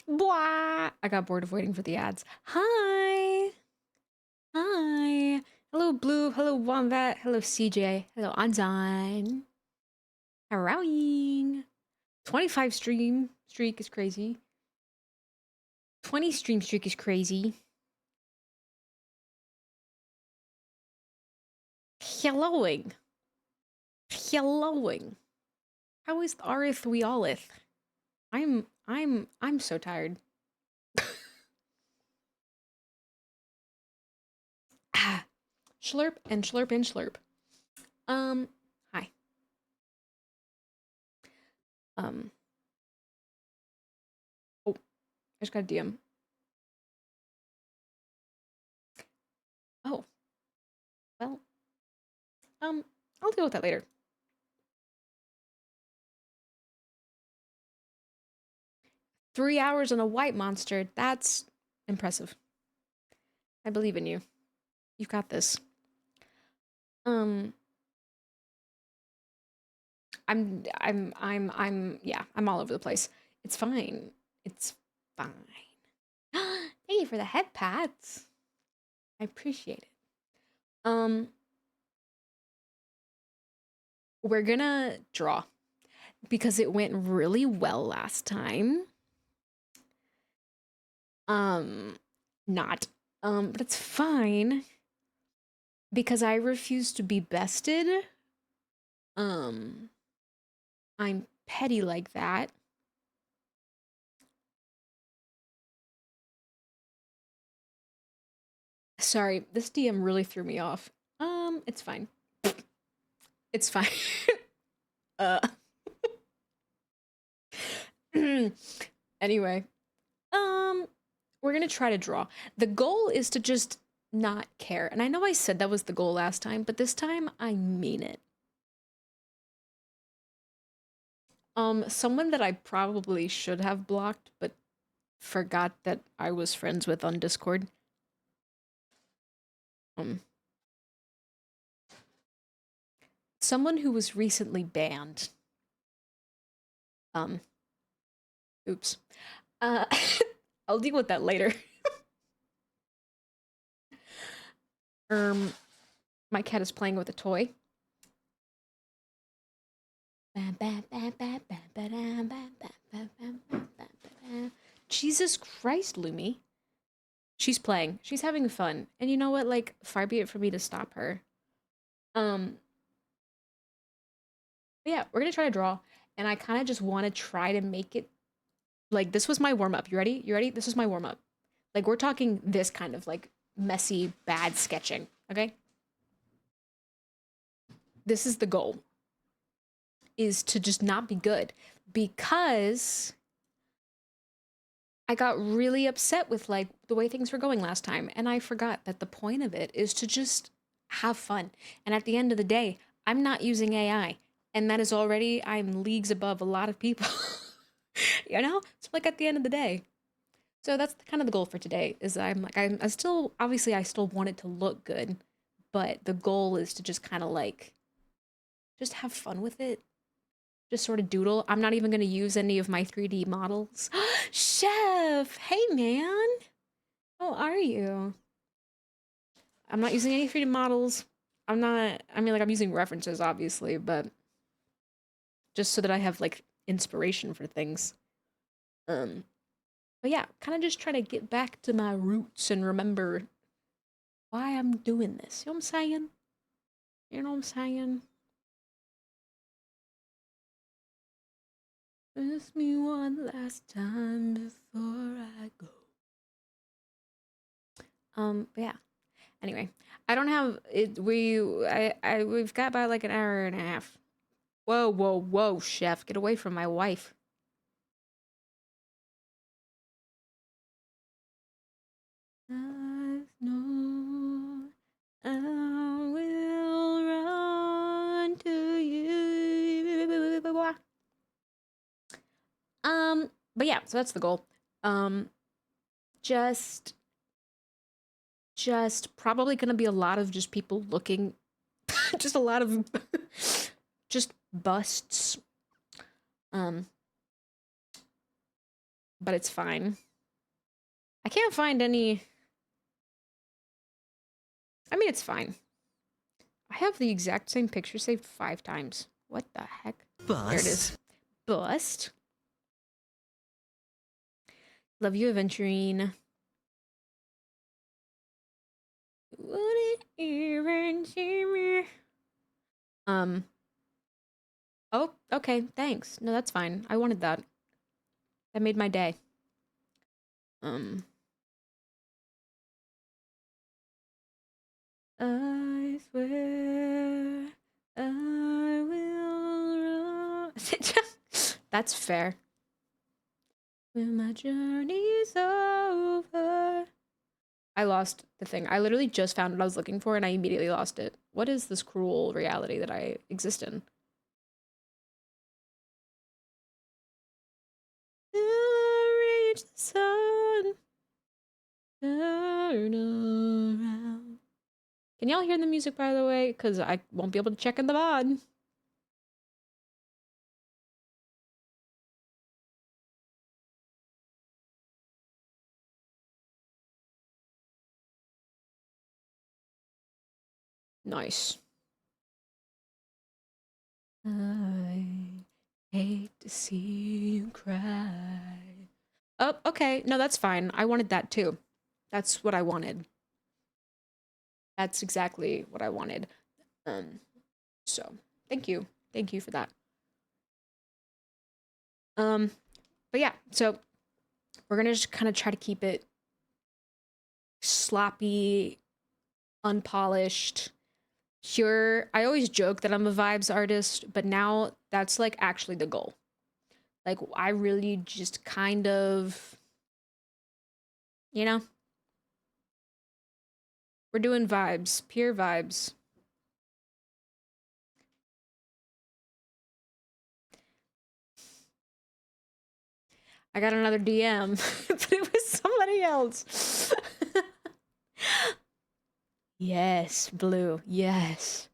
Blah! I got bored of waiting for the ads. Hi! Hi! Hello, Blue. Hello, Wombat. Hello, CJ. Hello, Anzan. Howing. 25 streak is crazy. 20 stream streak is crazy. Helloing. Helloing. How is Arith we alleth? I'm so tired. Ah, slurp and slurp and slurp. Hi. Um, oh, I just got a DM. Oh, well, I'll deal with that later. 3 hours on a white monster. That's impressive. I believe in you. You've got this. Yeah, I'm all over the place. It's fine. It's fine. Thank you for the head pats. I appreciate it. We're gonna draw because it went really well last time. Not. But it's fine because I refuse to be bested. I'm petty like that. Sorry, this DM really threw me off. It's fine. It's fine. Anyway, we're gonna try to draw. The goal is to just not care. And I know I said that was the goal last time, but this time I mean it. Someone that I probably should have blocked, but forgot that I was friends with on Discord. Someone who was recently banned. Oops. I'll deal with that later. My cat is playing with a toy. Jesus Christ, Lumi. She's playing. She's having fun. And you know what? Like, far be it for me to stop her. But yeah, we're gonna try to draw. And I kind of just want to try to make it like this was my warm-up. You ready? You ready? This is my warm-up. Like, we're talking this kind of like messy, bad sketching, okay? This is the goal. Is to just not be good. Because I got really upset with like the way things were going last time, and I forgot that the point of it is to just have fun. And at the end of the day, I'm not using AI, and that is already I'm leagues above a lot of people. You know? So like at the end of the day. So that's kind of the goal for today is I still obviously I still want it to look good, but the goal is to just kind of like just have fun with it. Just sort of doodle. I'm not even going to use any of my 3D models. Chef! Hey, man! How are you? I'm not using any 3D models. I mean, like, I'm using references, obviously, but just so that I have, like, inspiration for things. But yeah, kind of just try to get back to my roots and remember why I'm doing this. You know what I'm saying? You know what I'm saying? Kiss me one last time before I go. But yeah. Anyway, I don't have it. We've got about like an hour and a half. Whoa, whoa, whoa, chef, get away from my wife. I know I will run to you. But yeah, so that's the goal. Just probably gonna be a lot of just people looking, just a lot of just busts. but it's fine. I can't find any. I mean, it's fine. I have the exact same picture saved 5 times. What the heck? Bust. There it is. Bust. Love you, Aventurine. Would it even see me? Oh, okay, thanks. No, that's fine. I wanted that. That made my day. I swear I will run. That's fair. When my journey's over. I lost the thing. I literally just found what I was looking for and I immediately lost it. What is this cruel reality that I exist in? Till I reach the sun, turn around. Can y'all hear the music, by the way? Because I won't be able to check in the VOD. Nice. I hate to see you cry. Oh, okay. No, that's fine. I wanted that too. That's what I wanted. That's exactly what I wanted. So thank you. Thank you for that. But yeah, so we're gonna just kind of try to keep it sloppy, unpolished, pure. I always joke that I'm a vibes artist, but now that's like actually the goal. Like I really just kind of, you know, we're doing vibes, pure vibes. I got another DM, but it was somebody else. Yes, Blue. Yes.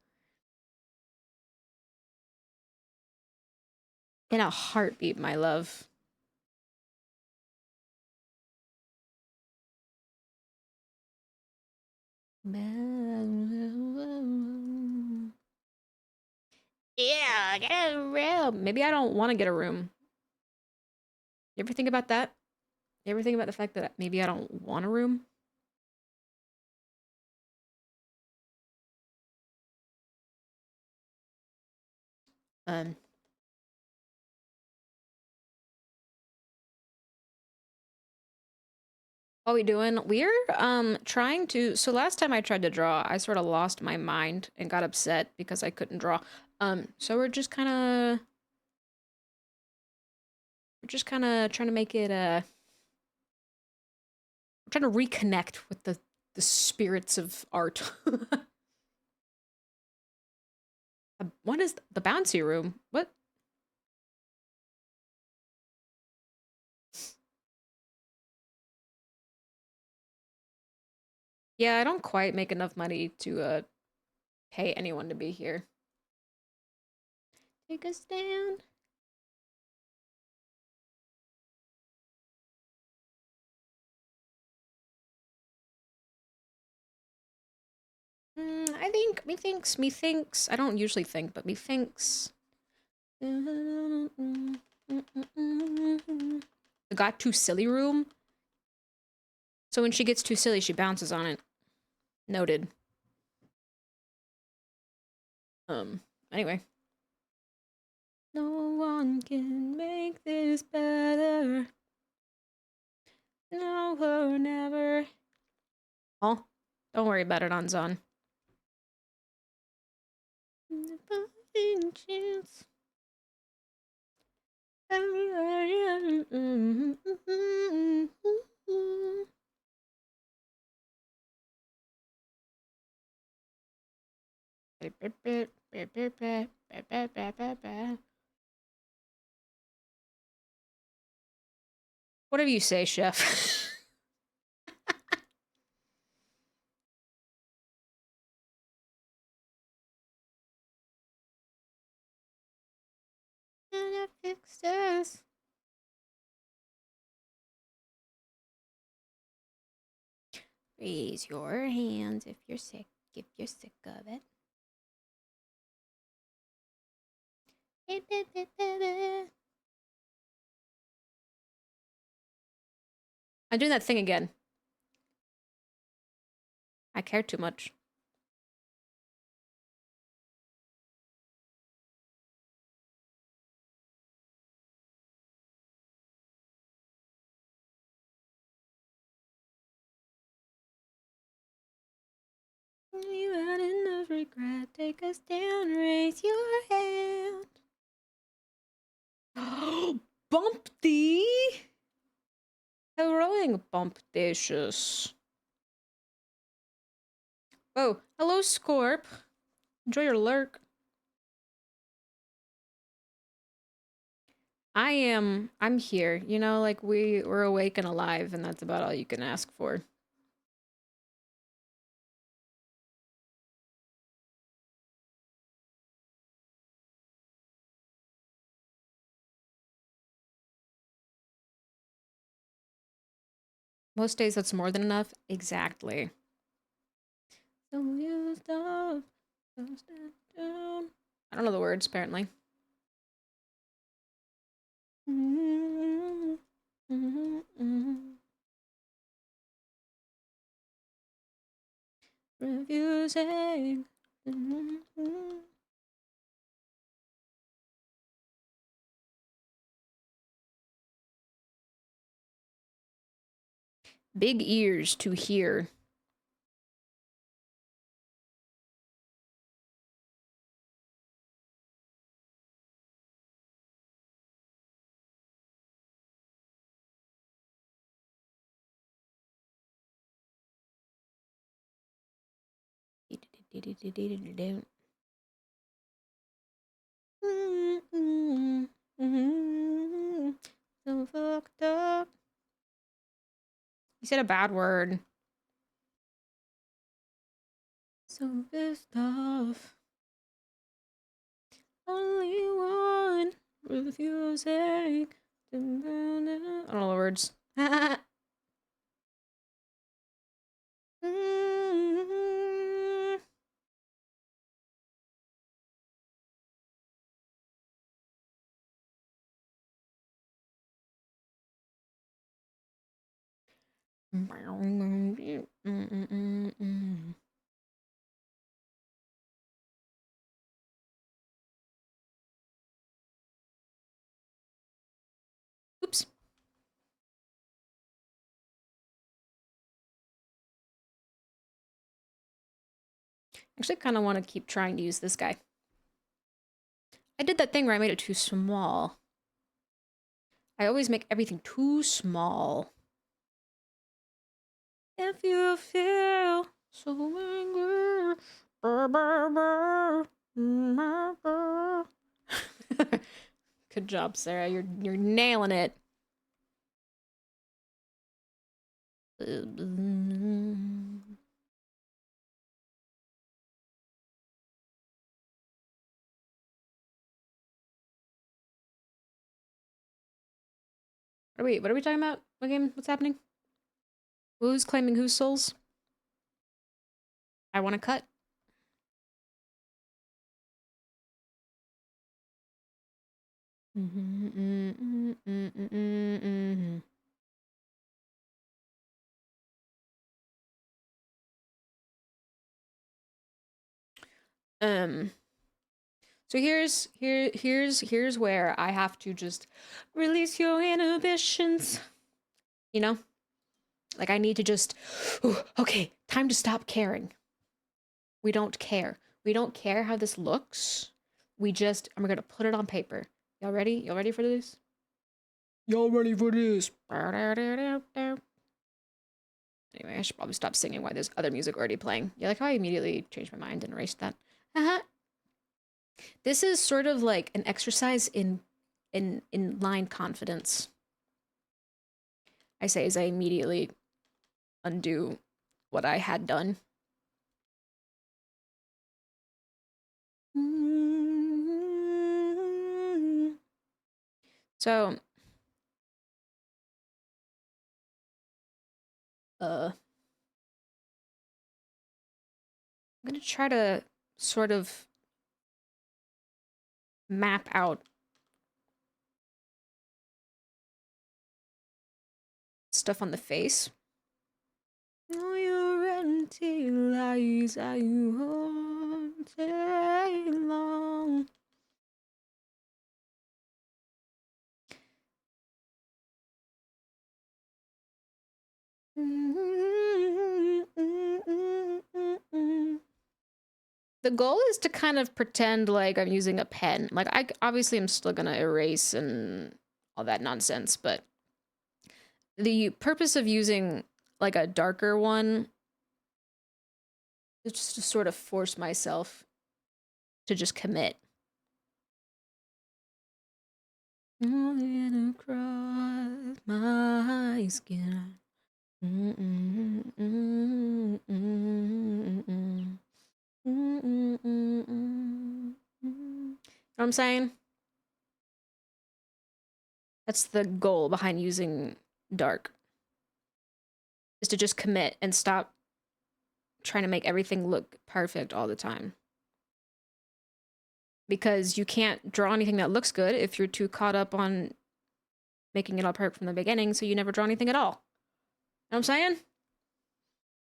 In a heartbeat, my love. Yeah, get a room. Maybe I don't want to get a room. You ever think about that? You ever think about the fact that maybe I don't want a room? Um, what we doing? We're trying to. So last time I tried to draw, I sort of lost my mind and got upset because I couldn't draw. So we're just kind of trying to make it trying to reconnect with the spirits of art. What is the bouncy room? What? Yeah, I don't quite make enough money to pay anyone to be here. Take a stand. I think methinks. I don't usually think, but methinks. The got too silly room. So when she gets too silly, she bounces on it. Noted. Anyway. No one can make this better. No, or never. Oh, don't worry about it, Anzan. Chance. Whatever you say, chef. Fix this. Raise your hands if you're sick of it. I'm doing that thing again. I care too much. You had enough regret. Take us down. Raise your hand. Bumpty. Hello, Bumpticious. Oh, hello, Scorp. Enjoy your lurk. I'm here. You know, like we're awake and alive, and that's about all you can ask for. Most days that's more than enough. Exactly. So you stop. Down. I don't know the words, apparently. Refusing. Big ears to hear. So fucked up. You said a bad word. So pissed off. Only one refusing. I don't know the words. Oops. Actually, kind of want to keep trying to use this guy. I did that thing where I made it too small. I always make everything too small. If you feel so angry, burr, burr, burr, burr, burr. Good job, Sarah. You're nailing it. What are we talking about? What game? What's happening? Who's claiming whose souls? I want to cut. Um. So here's where I have to just release your inhibitions. You know, like I need to just. Ooh, okay, time to stop caring. We don't care. We don't care how this looks. We just. And we're gonna put it on paper. Y'all ready? Y'all ready for this? Y'all ready for this? Anyway, I should probably stop singing while there's other music already playing. Yeah, like how I immediately changed my mind and erased that. This is sort of like an exercise in line confidence. I say as I immediately undo what I had done. So, I'm gonna try to sort of map out stuff on the face. All your empty lies are you all day long. The goal is to kind of pretend like I'm using a pen. Like, I obviously am still gonna erase and all that nonsense, but the purpose of using like a darker one is just to sort of force myself to just commit. Across my skin. You know what I'm saying? That's the goal behind using dark. Is to just commit and stop trying to make everything look perfect all the time. Because you can't draw anything that looks good if you're too caught up on making it all perfect from the beginning, so you never draw anything at all. You know what I'm saying? You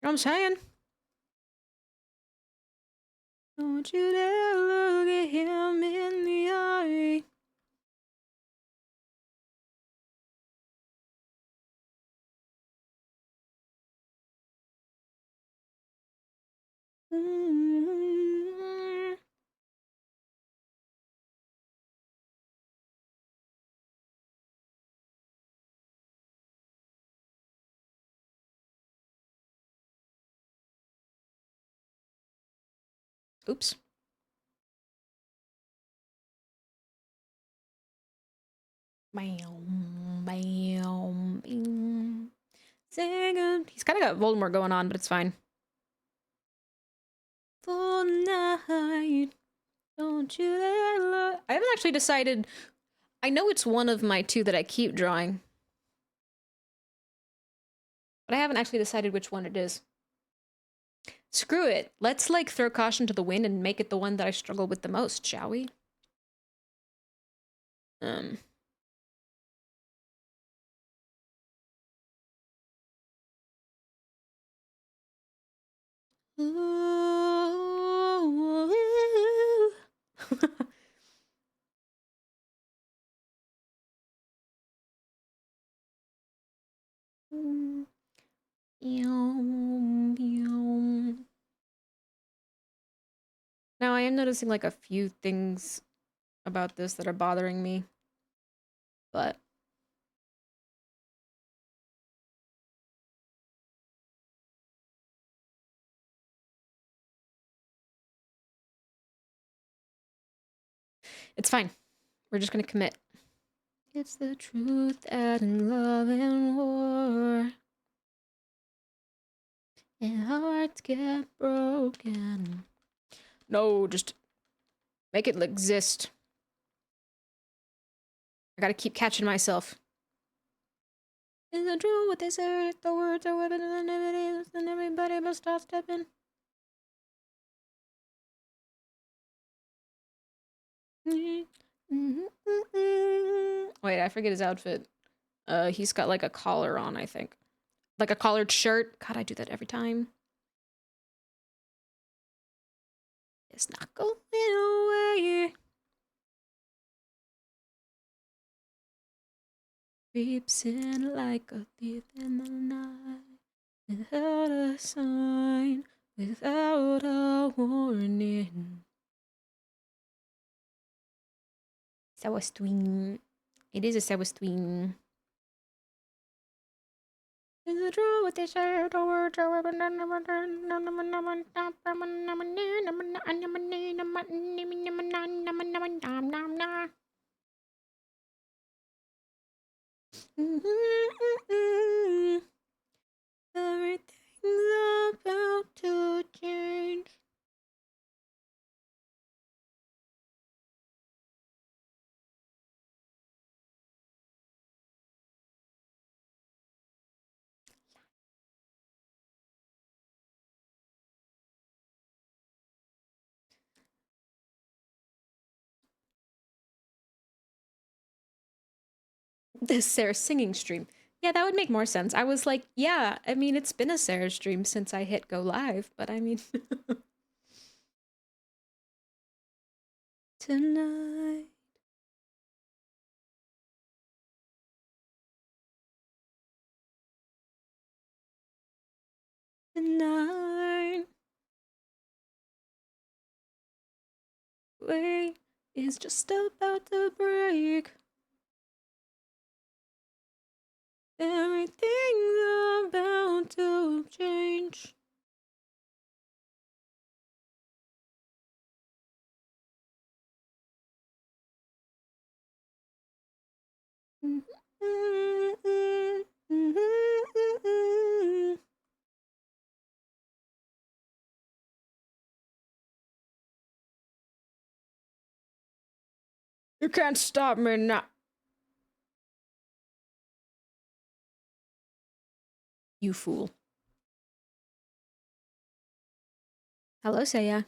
know what I'm saying? Don't you dare look at him in the eye. Oops. Bam, bam, bing. Sing. He's kind of got Voldemort going on, but it's fine. Full night. Don't you dare look. I haven't actually decided. I know it's one of my two that I keep drawing, but I haven't actually decided which one it is. Screw it. Let's like throw caution to the wind and make it the one that I struggle with the most, shall we? Now I am noticing like a few things about this that are bothering me, but it's fine. We're just gonna commit. It's the truth that in love and war, and hearts get broken. No, just make it exist. I gotta keep catching myself. Is it true what they say? The words are weapons and everybody must stop stepping. Wait, I forget his outfit. He's got like a collar on, I think. Like a collared shirt. God, I do that every time. It's not going away. Creeps in like a thief in the night. Without a sign, without a warning. Sawastwing. It is a Sawastwing. Is it true what they say? The words are weapon. Everything's about to change. This Sarah singing stream. Yeah, that would make more sense. I was like, yeah, I mean, it's been a Sarah stream since I hit go live, but I mean... Tonight. Tonight. Way is just about to break. Everything's about to change. You can't stop me now. You fool. Hello, Saya.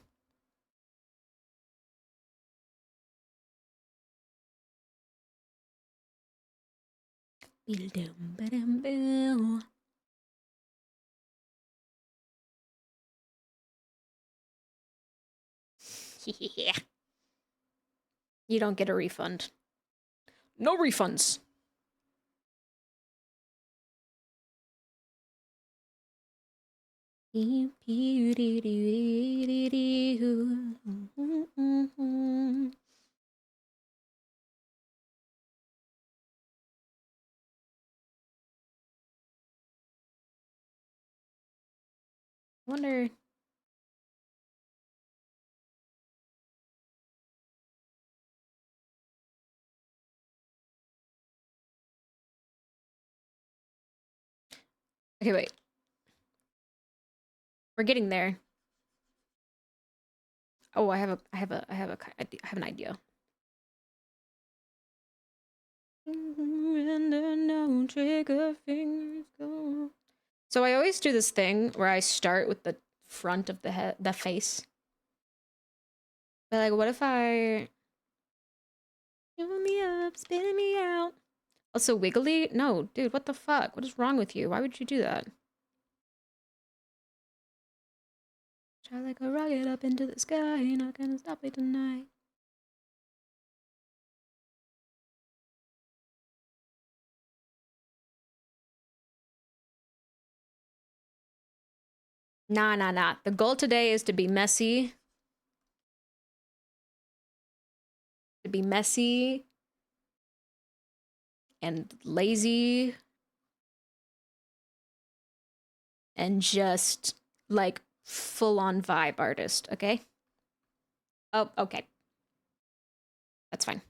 Yeah. You don't get a refund. No refunds. Wonder. Okay, wait. We're getting there. Oh, I have an idea. So I always do this thing where I start with the front of the head, the face. But like, what if I... Fill me up, spit me out. Also, wiggly? No, dude, what the fuck? What is wrong with you? Why would you do that? Try like a rocket up into the sky, you're not gonna stop me tonight. Nah. The goal today is to be messy. To be messy and lazy and just like full-on vibe artist, okay? Oh, okay. That's fine.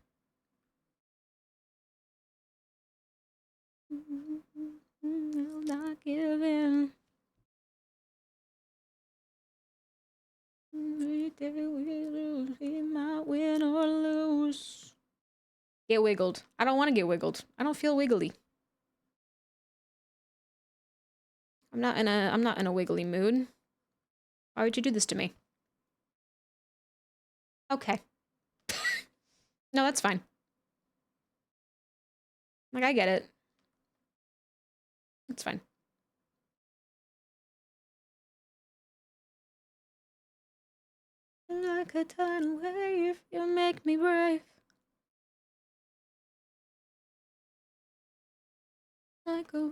I'll not give in. Every day we lose, we might win or lose. Get wiggled. I don't want to get wiggled. I don't feel wiggly. I'm not in a wiggly mood. Why would you do this to me? Okay. No, that's fine. Like, I get it. It's fine. Like a tidal wave, you make me brave. Like a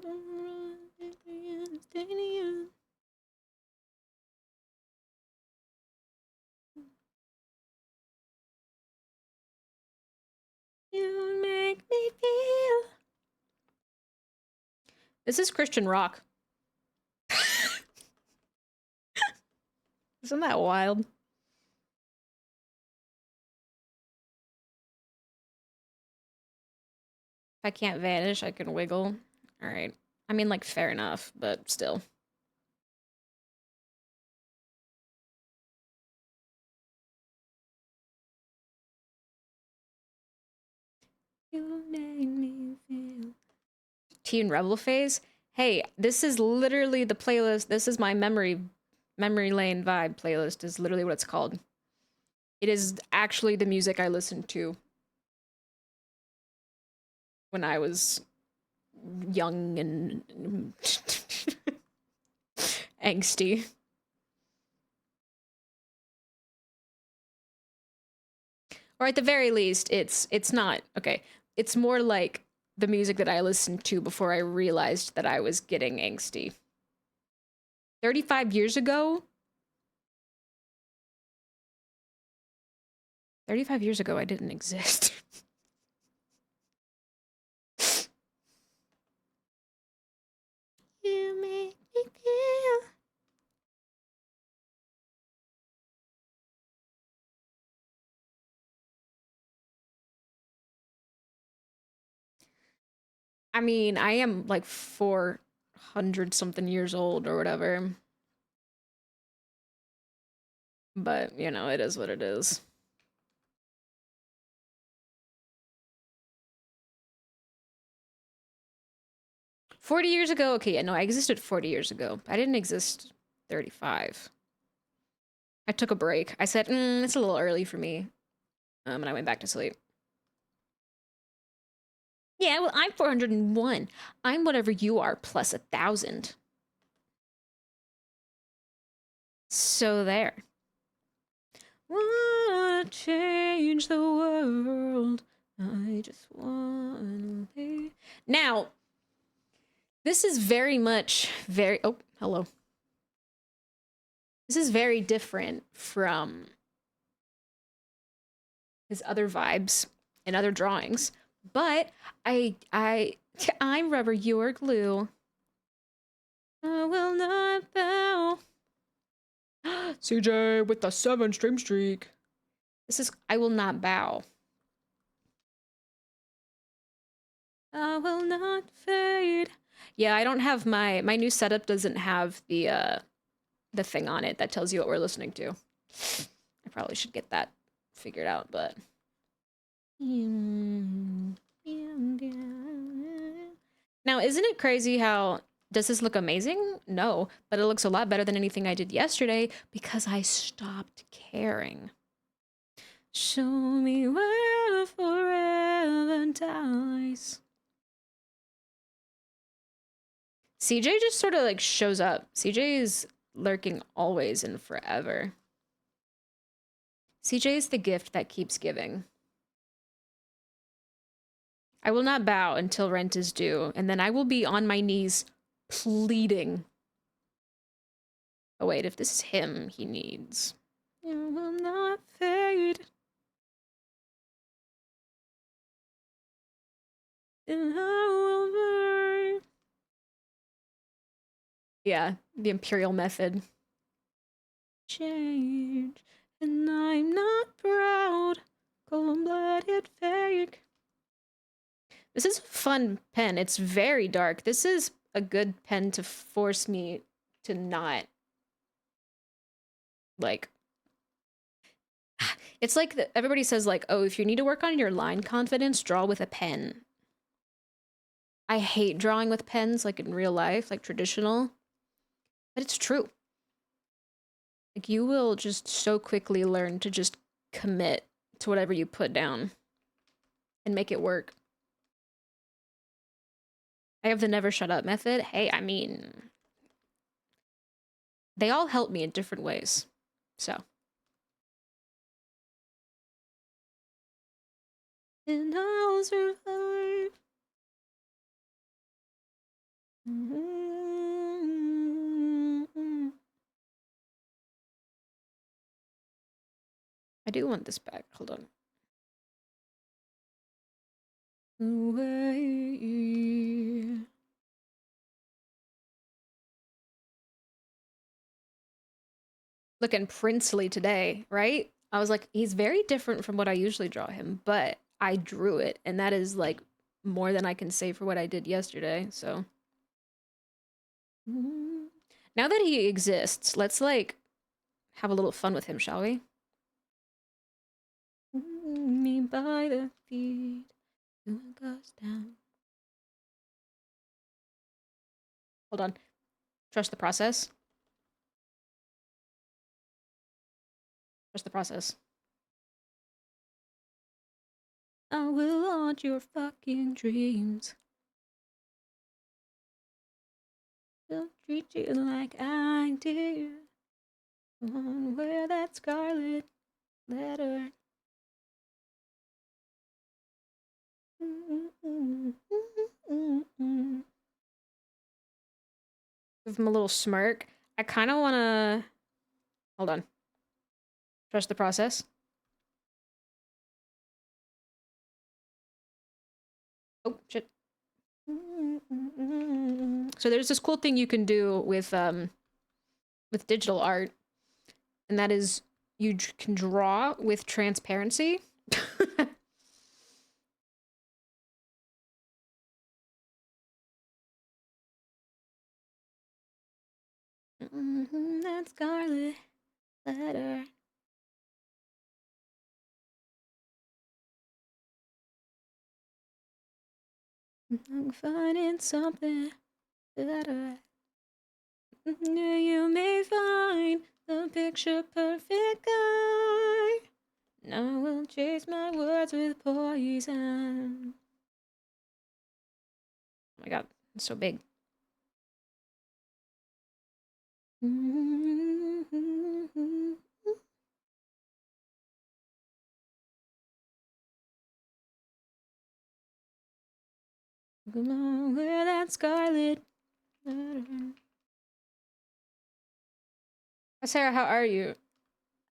you make me feel. This is Christian rock. Isn't that wild? If I can't vanish, I can wiggle. Alright. I mean, like, fair enough, but still. You make me feel. Teen Rebel phase? Hey, this is literally the playlist. This is my memory lane vibe playlist is literally what it's called. It is actually the music I listen to when I was young and angsty. Or at the very least, it's not okay. It's more like the music that I listened to before I realized that I was getting angsty. 35 years ago? 35 years ago, I didn't exist. You make me feel. I mean, I am like 400 something years old or whatever. But, you know, it is what it is. $40 years ago? Okay, yeah, no, I existed 40 years ago. I didn't exist 35. I took a break. I said, it's a little early for me. And I went back to sleep. Yeah, well, I'm 401. I'm whatever you are plus 1,000. So there. Wanna change the world. I just wanna be. Now, this is very much very. Oh, hello. This is very different from his other vibes and other drawings, but I'm rubber, you're glue. I will not bow. CJ with the 7 stream streak. This is I will not bow. I will not fade. Yeah, I don't have my new setup doesn't have the thing on it that tells you what we're listening to. I probably should get that figured out, but now isn't it crazy how does this look amazing? No, but it looks a lot better than anything I did yesterday because I stopped caring. Show me where forever dies. CJ just sort of like shows up. CJ is lurking always and forever. CJ is the gift that keeps giving. I will not bow until rent is due, and then I will be on my knees pleading. Oh wait, if this is him, he needs. You will not fade. And I will burn. Yeah, the imperial method. Change, and I'm not proud. Cold-blooded fake. This is a fun pen. It's very dark. This is a good pen to force me to not, like... It's like everybody says, like, oh, if you need to work on your line confidence, draw with a pen. I hate drawing with pens, like in real life, like traditional. But it's true. Like, you will just so quickly learn to just commit to whatever you put down and make it work. I have the never shut up method. Hey, I mean, they all help me in different ways. So. And I'll survive. I do want this back. Hold on. Away. Looking princely today, right? I was like, he's very different from what I usually draw him, but I drew it, and that is like more than I can say for what I did yesterday, so. Now that he exists, let's like have a little fun with him, shall we? Me by the feet, it goes down. Hold on. Trust the process. Trust the process. I will haunt your fucking dreams. Don't treat you like I do. Wear that scarlet letter. Give him a little smirk. I kind of want to... Hold on. Trust the process. Oh, shit. So there's this cool thing you can do with digital art, and that is you can draw with transparency. That scarlet letter. I'm finding something better. You may find the picture perfect guy. Now I will chase my words with poison. Oh my god, it's so big. Come on, wear that scarlet letter. Sarah, how are you?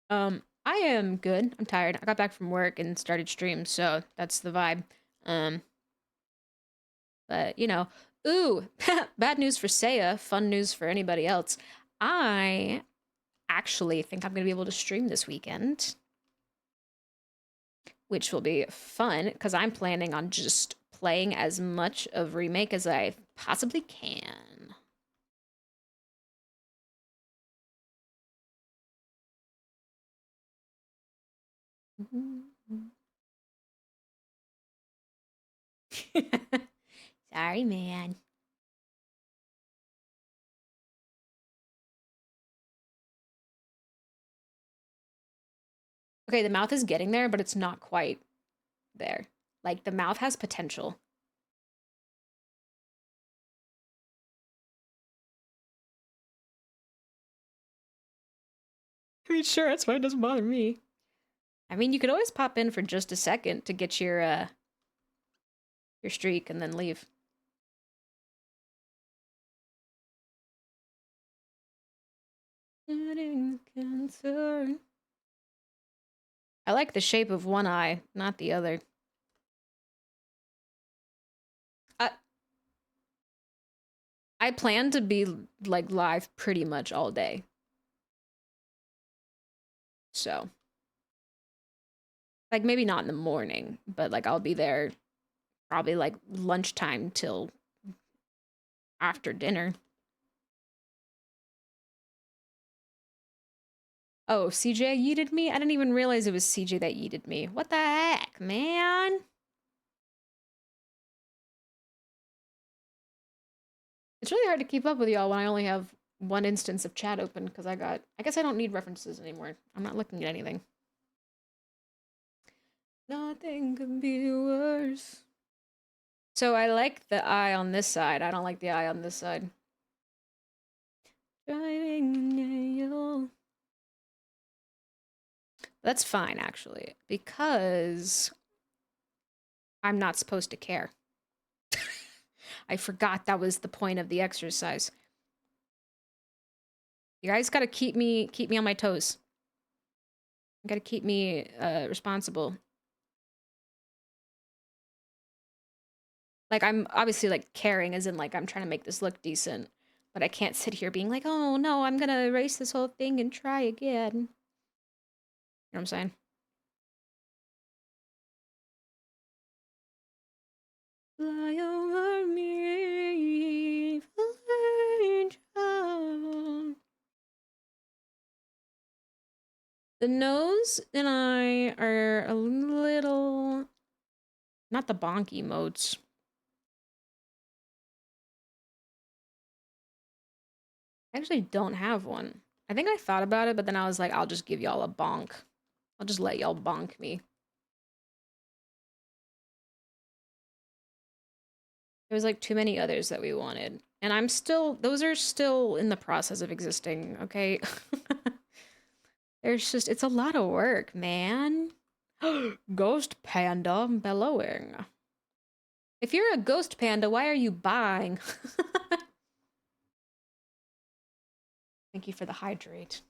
I am good. I'm tired. I got back from work and started stream, so that's the vibe. Um, but you know, ooh, bad news for Saya, fun news for anybody else. I actually think I'm gonna be able to stream this weekend, which will be fun because I'm planning on just playing as much of Remake as I possibly can. Sorry, man. Okay, the mouth is getting there, but it's not quite there. Like, the mouth has potential. I mean, sure, that's fine. It doesn't bother me. I mean, you could always pop in for just a second to get your streak and then leave. Concern. I like the shape of one eye, not the other. I I plan to be like live pretty much all day. So, like maybe not in the morning, but like I'll be there probably like lunchtime till after dinner. Oh, CJ yeeted me? I didn't even realize it was CJ that yeeted me. What the heck, man? It's really hard to keep up with y'all when I only have one instance of chat open because I guess I don't need references anymore. I'm not looking at anything. Nothing could be worse. So I like the eye on this side. I don't like the eye on this side. Driving nail. That's fine, actually, because I'm not supposed to care. I forgot that was the point of the exercise. You guys gotta keep me on my toes. You gotta keep me responsible. Like, I'm obviously like caring as in like I'm trying to make this look decent, but I can't sit here being like, oh no, I'm gonna erase this whole thing and try again. You know what I'm saying? Fly over me, angel. The nose and I are a little, not the bonk emotes. I actually don't have one. I think I thought about it, but then I was like, I'll just give y'all a bonk. I'll just let y'all bonk me. There was like too many others that we wanted. And I'm still, those are still in the process of existing, okay? There's just, it's a lot of work, man. Ghost panda bellowing. If you're a ghost panda, why are you buying? Thank you for the hydrate.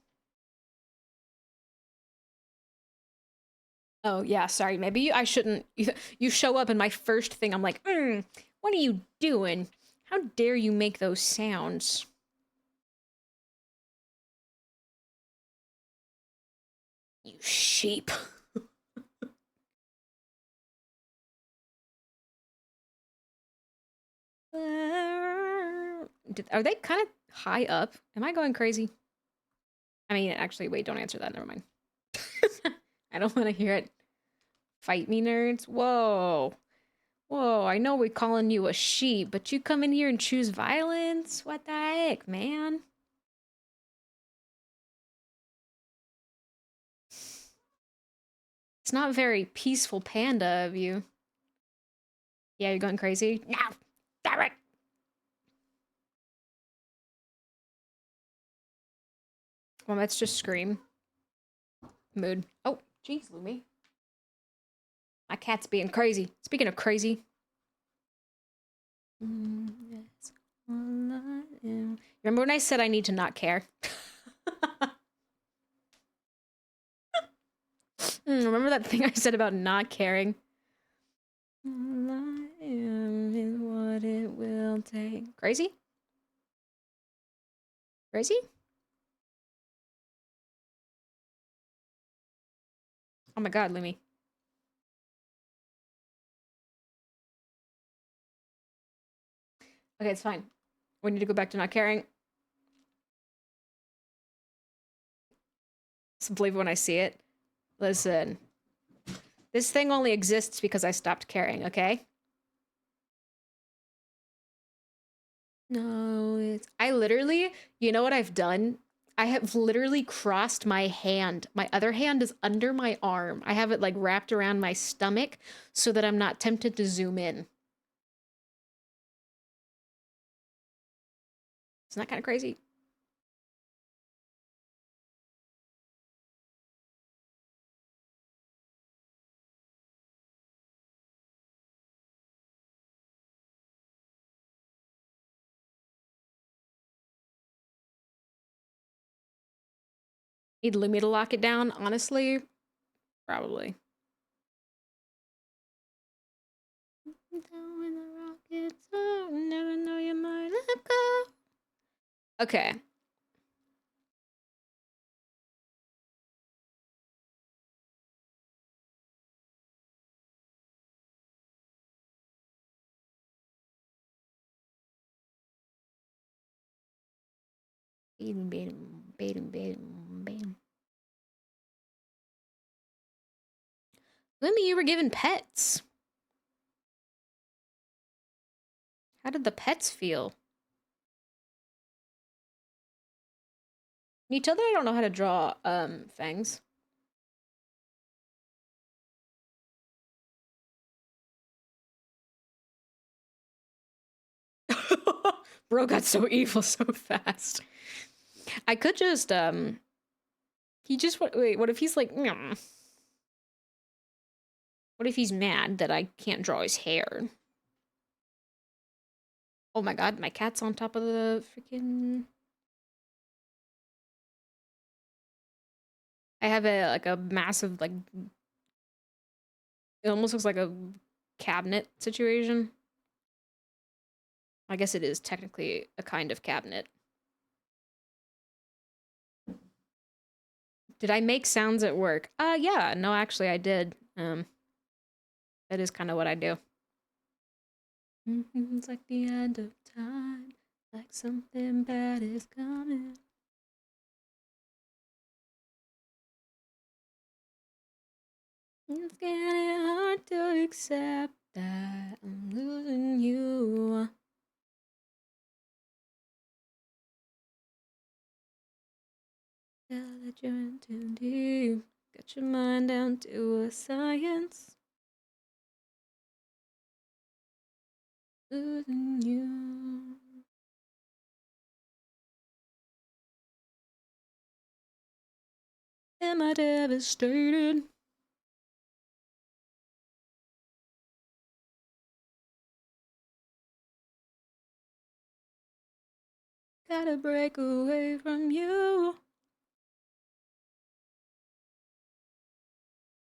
Oh, yeah, sorry. Maybe I shouldn't. You show up, and my first thing, I'm like, what are you doing? How dare you make those sounds? You sheep. Are they kind of high up? Am I going crazy? I mean, actually, wait, don't answer that. Never mind. I don't want to hear it. Fight me, nerds. Whoa. Whoa, I know we're calling you a sheep, but you come in here and choose violence? What the heck, man? It's not very peaceful panda of you. Yeah, you're going crazy? No! Damn it! Well, let's just scream. Mood. Oh, jeez, Lumi. My cat's being crazy. Speaking of crazy. Yes, remember when I said I need to not care? Remember that thing I said about not caring? All I am is what it will take. Crazy? Crazy? Oh my god, Lumi. Okay, it's fine. We need to go back to not caring. So believe when I see it. Listen. This thing only exists because I stopped caring, okay? No, it's... I literally... You know what I've done? I have literally crossed my hand. My other hand is under my arm. I have it, like, wrapped around my stomach so that I'm not tempted to zoom in. Isn't that kind of crazy? Need Lumi to lock it down, honestly? Probably. Down when the rockets are, never know you might let go. Okay. Bam, bam, bam, bam, bam. Lumi, you were given pets. How did the pets feel? Can you tell that I don't know how to draw, fangs? Bro got so evil so fast. I could just, he just, wait, what if he's like, what if he's mad that I can't draw his hair? Oh my god, my cat's on top of the freaking... I have a, like, a massive, like... It almost looks like a cabinet situation. I guess it is technically a kind of cabinet. Did I make sounds at work? Yeah, no, actually I did. That is kind of what I do. It's like the end of time, like something bad is coming. It's getting hard to accept that I'm losing you. Tell that you're in too deep. Got your mind down to a science. losing you. Am I devastated? Gotta break away from you.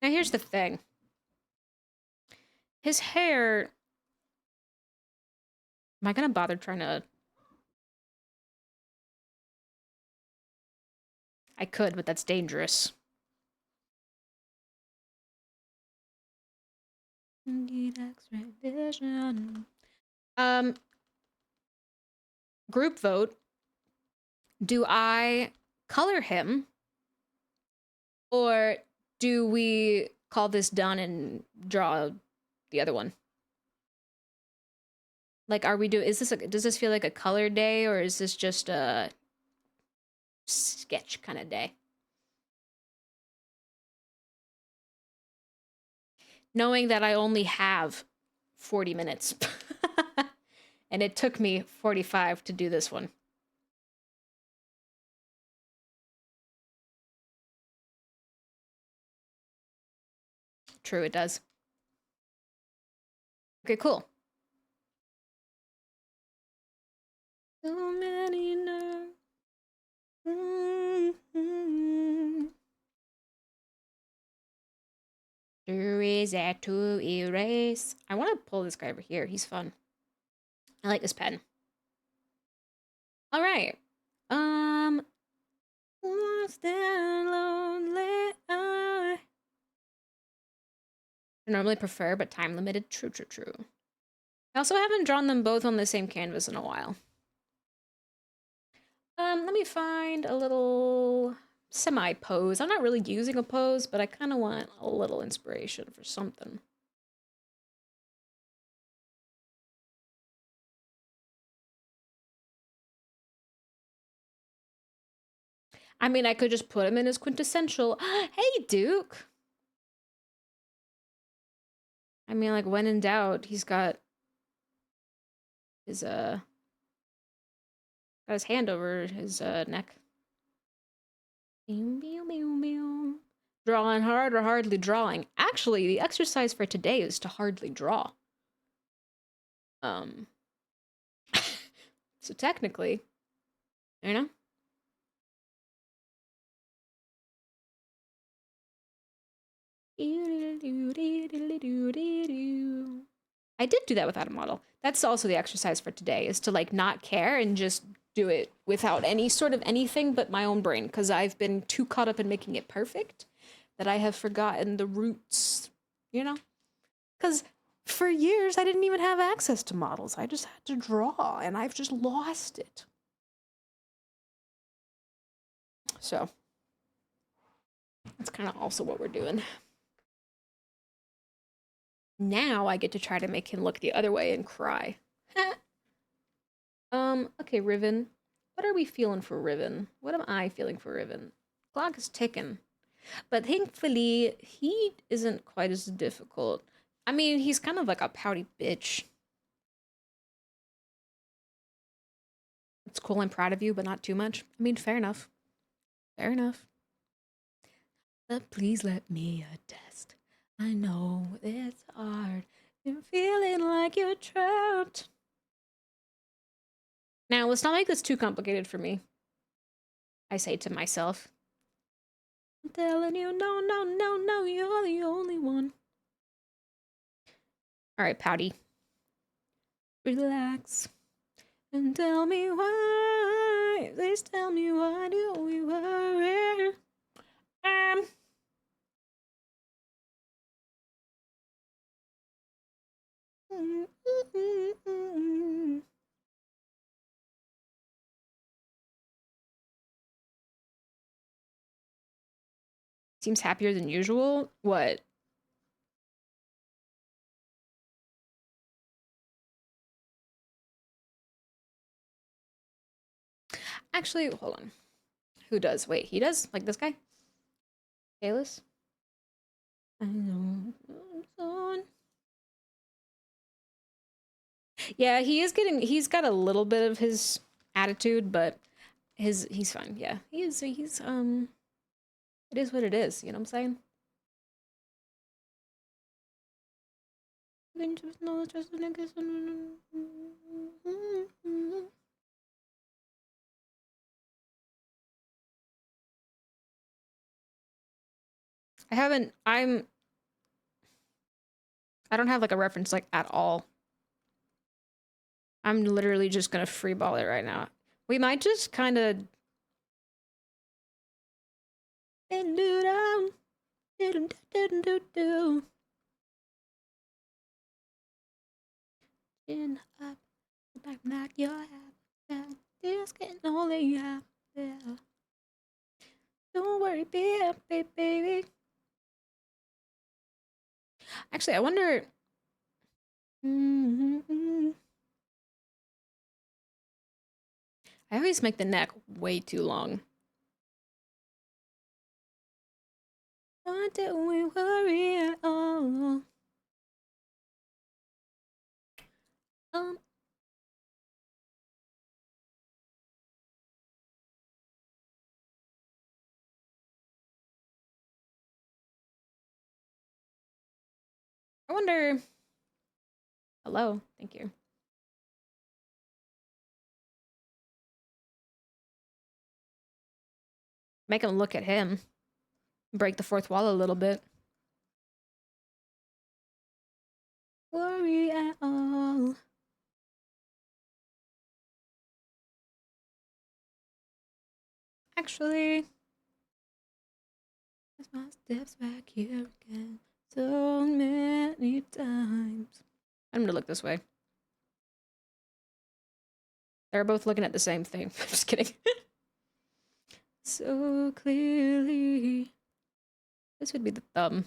Now here's the thing. His hair... Am I gonna bother trying to... I could, but that's dangerous. Group vote. Do I color him? Or do we call this done and draw the other one? Like, are we does this feel like a color day, or is this just a sketch kind of day? Knowing that I only have 40 minutes. And it took me 45 to do this one. True, it does. Okay, cool. So many nerves. There is that to erase. I want to pull this guy over here. He's fun. I like this pen. All right. What's that lonely eye? I normally prefer, but time limited. True, true, true. I also haven't drawn them both on the same canvas in a while. Let me find a little semi-pose. I'm not really using a pose, but I kind of want a little inspiration for something. I mean, I could just put him in his quintessential. Hey, Duke. I mean, like, when in doubt, he's got his hand over his neck. Drawing hard or hardly drawing? Actually, the exercise for today is to hardly draw. So technically, you know? I did do that without a model. That's also the exercise for today, is to like not care and just do it without any sort of anything but my own brain, because I've been too caught up in making it perfect that I have forgotten the roots, you know? Because for years I didn't even have access to models. I just had to draw, and I've just lost it. So that's kind of also what we're doing. Now I get to try to make him look the other way and cry. Okay, Riven. What are we feeling for Riven? What am I feeling for Riven? Clock is ticking. But thankfully, he isn't quite as difficult. I mean, he's kind of like a pouty bitch. It's cool, I'm proud of you, but not too much. I mean, fair enough. Fair enough. But please let me attest. I know it's hard. You're feeling like you're trapped. Now, let's not make this too complicated for me. I say to myself. I'm telling you, no, no, no, no, you're the only one. All right, pouty. Relax. And tell me why. Please tell me why do we worry? Seems happier than usual. What? Actually, hold on. Who does? Wait, he does? Like this guy? Kalis? I know. Yeah, he's got a little bit of his attitude, but he's fine. Yeah, he's it is what it is, you know what I'm saying? I haven't I don't have like a reference like at all. I'm literally just gonna freeball it right now. We might just kind of chin up, I'm not your half. This can only happen. Don't worry, baby. Actually, I wonder. I always make the neck way too long. Why don't we worry at all? Um, I wonder. Hello, thank you. Make him look at him. Break the fourth wall a little bit. Worry at all. Actually, as my steps back here again so many times. I'm gonna look this way. They're both looking at the same thing. I'm just kidding. So clearly. This would be the thumb.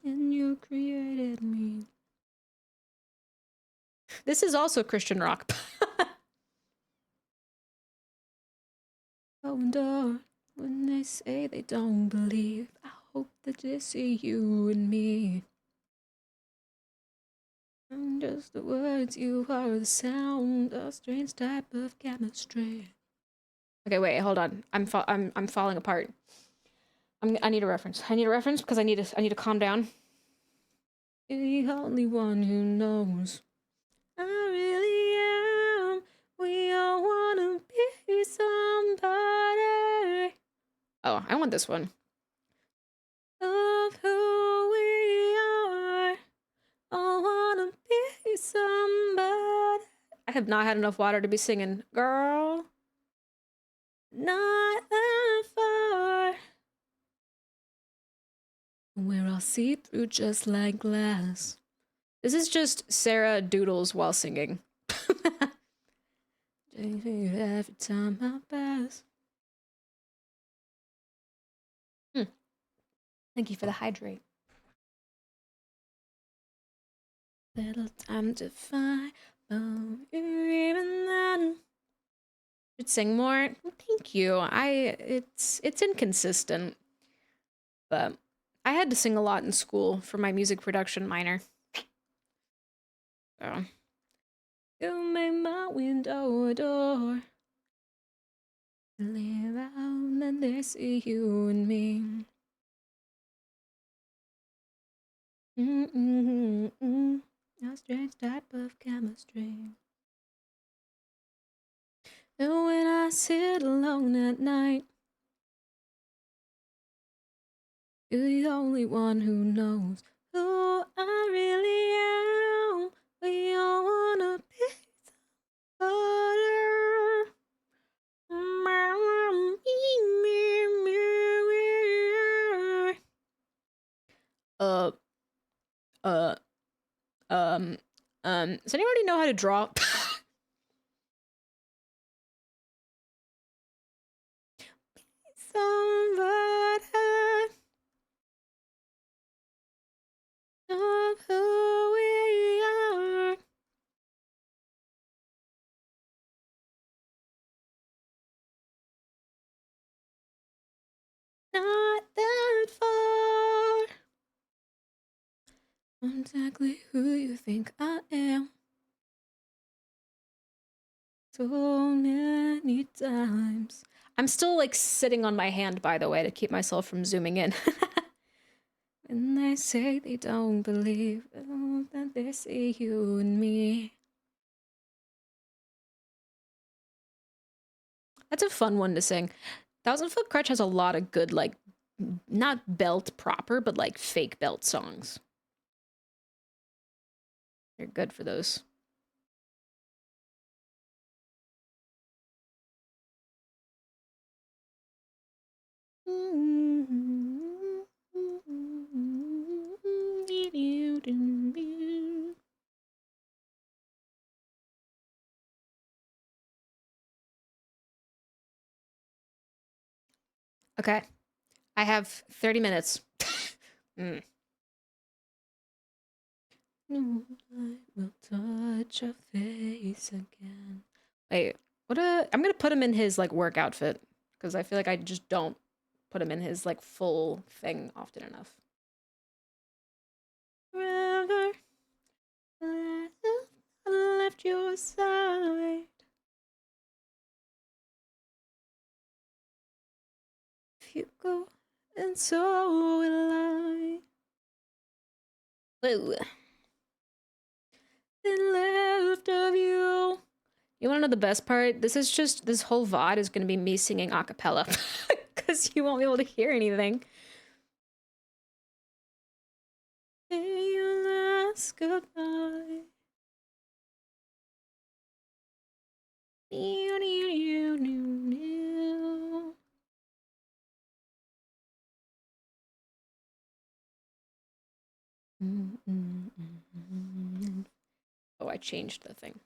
And you created me. This is also Christian rock. Open door when they say they don't believe. I hope that they see you and me. I'm just the words, you are the sound, a strange type of chemistry. Okay, wait, hold on. I'm falling apart. I need a reference. I need a reference because I need to calm down. You're the only one who knows. I really am. We all wanna be somebody. Oh, I want this one. Of who we are. I wanna be somebody. I have not had enough water to be singing. Girl. Not that far. We're all see-through just like glass. This is just Sarah doodles while singing. Every time I pass. Thank you for the hydrate. Little time to find even then. Should sing more. Thank you. It's inconsistent, but I had to sing a lot in school for my music production minor. So you made my window a door. Live out and they see you and me. A strange type of chemistry. And when I sit alone at night, you're the only one who knows who I really am. We all wanna be better. Uh, uh, does anybody know how to draw? Somebody of who we are. Not that far. I'm exactly who you think I am. So many times. I'm still like sitting on my hand, by the way, to keep myself from zooming in. And they say they don't believe that they see you and me. That's a fun one to sing. Thousand Foot Crutch has a lot of good, like, not belt proper, but like fake belt songs. They're good for those. Okay, I have 30 minutes. Mm. No, I will touch your face again. Wait, I'm gonna put him in his like work outfit because I feel like I just don't put him in his like full thing often enough. Forever, I left your side. If you go, and so will I. Whoa. Then left of you. You wanna know the best part? This whole VOD is gonna be me singing a cappella. Because you won't be able to hear anything. Say your last goodbye. Oh, I changed the thing.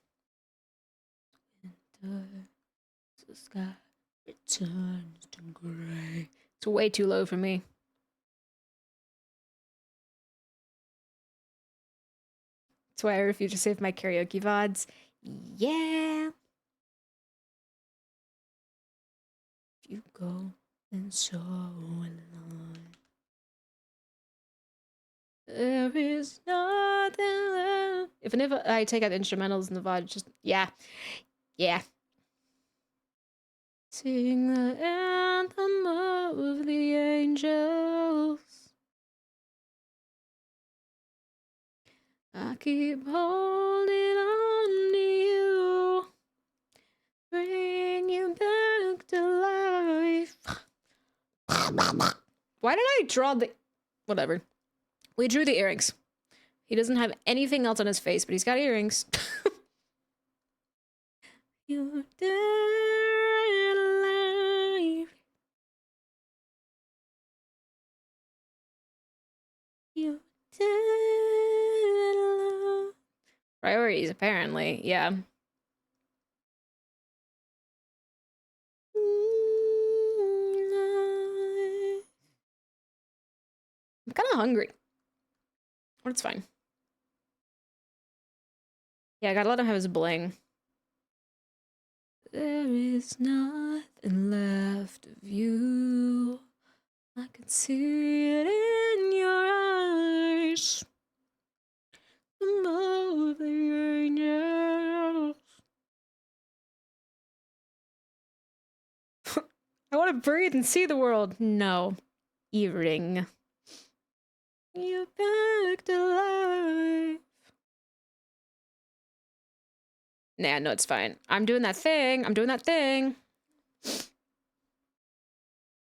The sky returns to gray. It's way too low for me. That's why I refuse to save my karaoke VODs. Yeah. If you go, then so will I. There is nothing left. If I take out the instrumentals in the VOD, just yeah. Sing the anthem of the angels. I keep holding on to you. Bring you back to life. Why did I draw the... Whatever. We drew the earrings. He doesn't have anything else on his face, but he's got earrings. You're dead alive. You're dead alive. Priorities, apparently. Yeah. I'm kind of hungry. But it's fine. Yeah, I gotta let him have his bling. There is nothing left of you. I can see it in your eyes. Above the angels. I want to breathe and see the world. No. Earring. You're back to life. Nah, no, it's fine. I'm doing that thing. I'm doing that thing.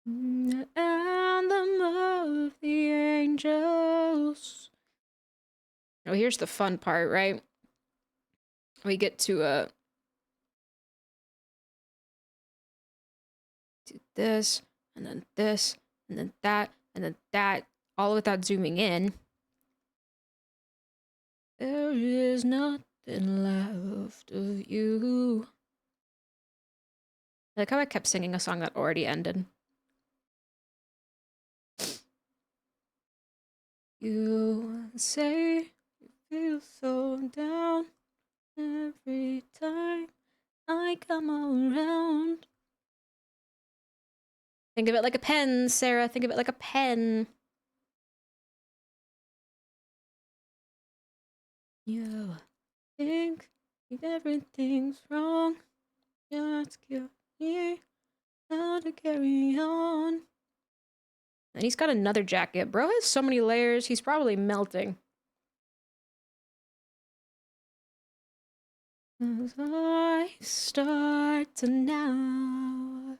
The anthem of the angels. Oh, here's the fun part, right? We get to do this, and then this, and then that, all without zooming in. There is nothing left of you. I like how I kept singing a song that already ended. You say you feel so down every time I come around. Think of it like a pen, Sarah. Think of it like a pen. You think everything's wrong. Just give me how to carry on. And he's got another jacket. Bro has so many layers, he's probably melting. As I start to now,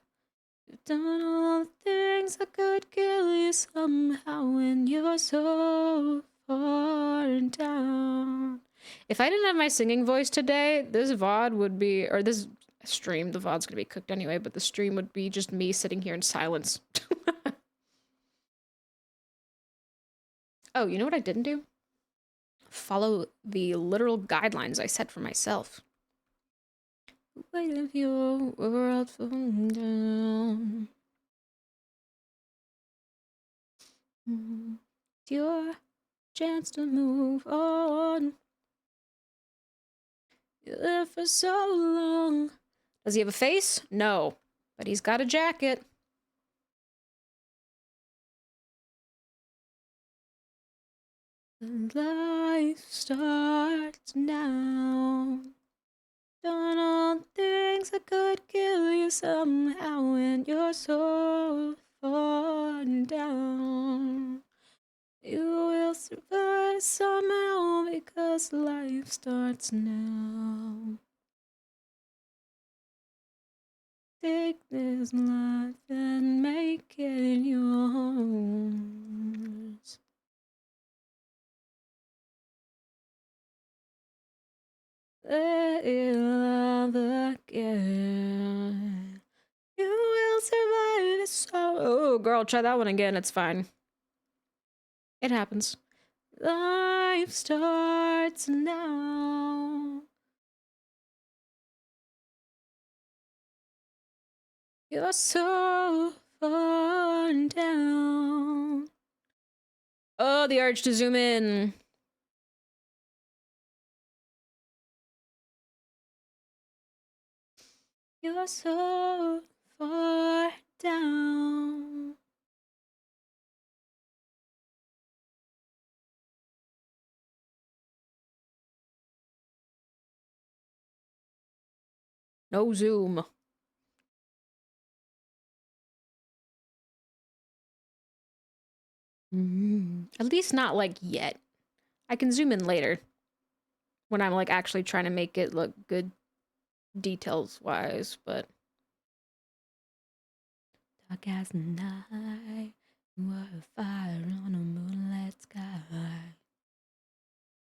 you've done all the things that could kill you somehow, and you're so far down. If I didn't have my singing voice today, this VOD would be, or this stream, the VOD's gonna be cooked anyway, but the stream would be just me sitting here in silence. Oh, you know what I didn't do? Follow the literal guidelines I set for myself. What if your world falling down? It's your chance to move on. You lived for so long. Does he have a face? No. But he's got a jacket. And life starts now. Done all the things that could kill you somehow, and you're so far down. You will survive somehow because life starts now. Take this life and make it yours. Let it love again. You will survive this sorrow. Oh, girl, try that one again. It's fine. It happens. Life starts now. You're so far down. Oh, the urge to zoom in. You're so far down. No zoom. At least not like yet. I can zoom in later when I'm like actually trying to make it look good details wise, but dark as night, what a fire on a moonlit sky.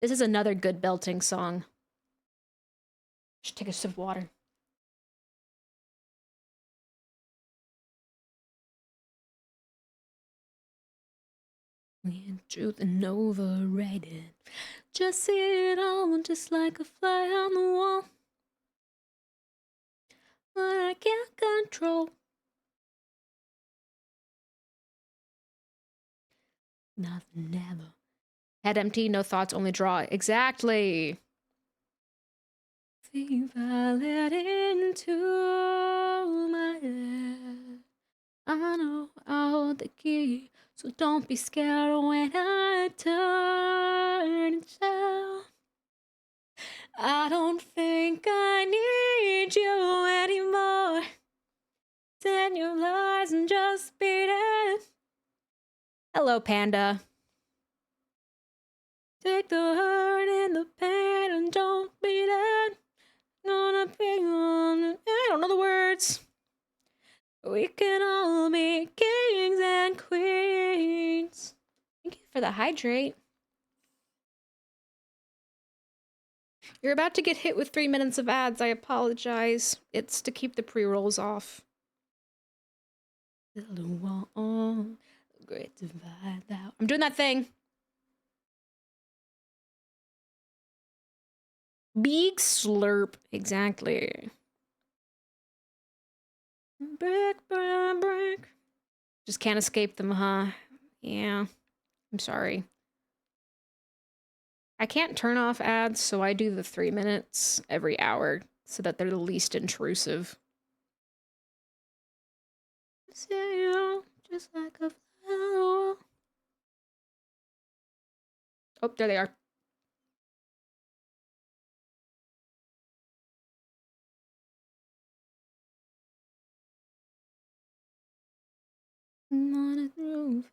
This is another good belting song. Just take a sip of water. In truth and overrated. Just see it all just like a fly on the wall. But I can't control. Nothing ever. Head empty, no thoughts, only draw. Exactly. If I let into my head, I know I'll hold the key. So don't be scared when I turn it down. I don't think I need you anymore. Send your lies and just beat it. Hello, Panda. Take the hurt and the pain and don't beat it. Gonna be on it. I don't know the words. We can all be kings and queens. Thank you for the hydrate. You're about to get hit with 3 minutes of ads. I apologize. It's to keep the pre-rolls off. Great divide that. I'm doing that thing. Big slurp. Exactly. Brick, brick, brick. Just can't escape them, huh? Yeah. I'm sorry. I can't turn off ads, so I do the 3 minutes every hour so that they're the least intrusive. Just like a flower. Oh, there they are.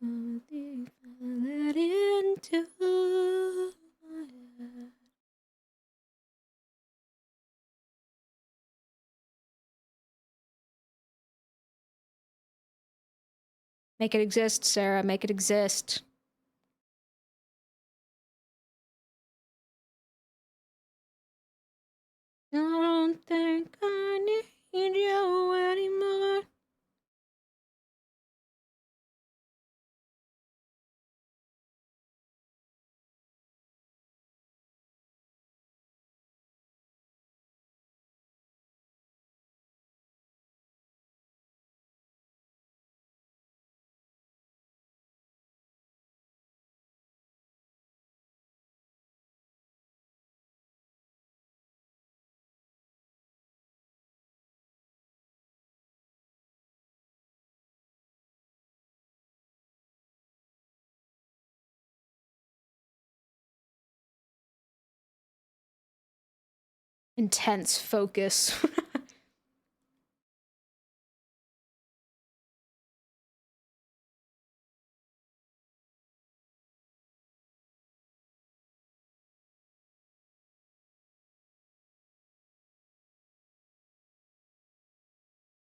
let into my head. Make it exist, Sarah. Make it exist. I don't think I need you anymore. Intense focus.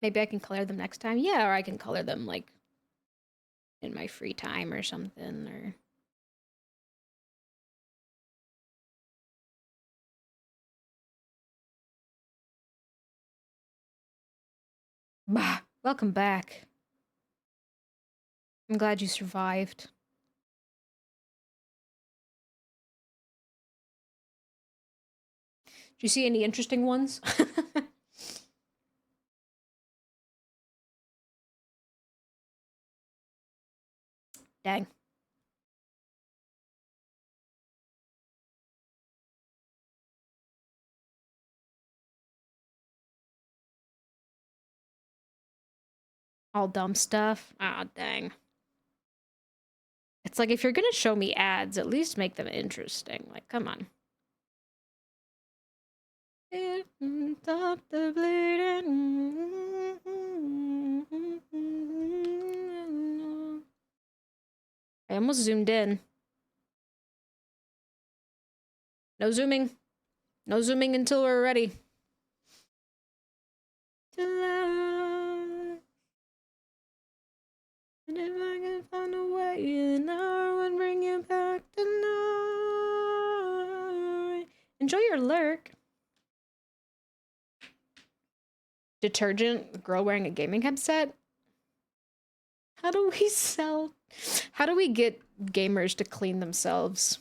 Maybe I can color them next time. Yeah, or I can color them like in my free time or something, or bah, welcome back. I'm glad you survived. Do you see any interesting ones? Dang. All dumb stuff. Ah, dang. It's like, if you're gonna show me ads, at least make them interesting. Like, come on. Stop the bleeding. I almost zoomed in. No zooming. No zooming until we're ready. And if I can find a way, then I would bring you back tonight. Enjoy your lurk. Detergent, girl wearing a gaming headset. How do we sell? How do we get gamers to clean themselves?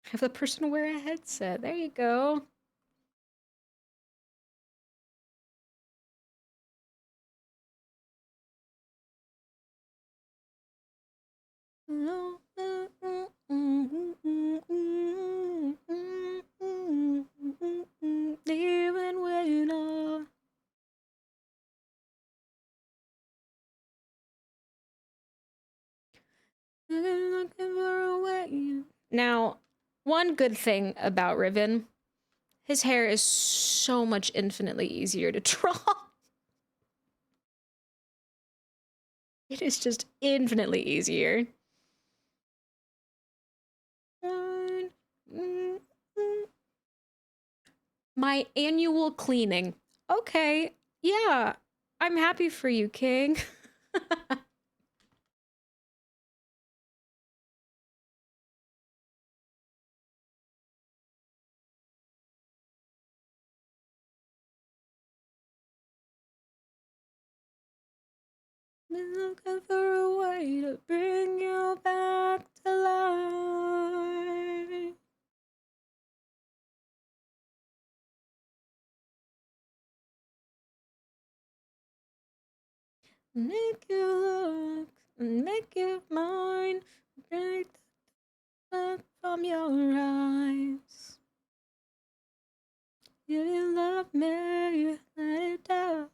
Have the person wear a headset. There you go. Even when I'm looking for a way. Now, one good thing about Riven, his hair is so much infinitely easier to draw. It is just infinitely easier. My annual cleaning. Okay, yeah, I'm happy for you, King. Been looking for a way to bring you back to life. Make you look and make you mine. Break the look from your eyes. You love me, let it die.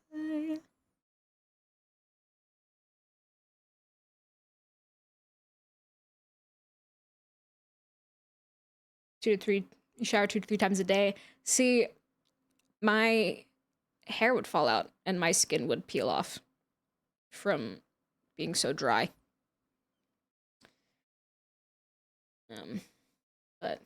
You shower 2 to 3 times a day. See, my hair would fall out and my skin would peel off from being so dry. But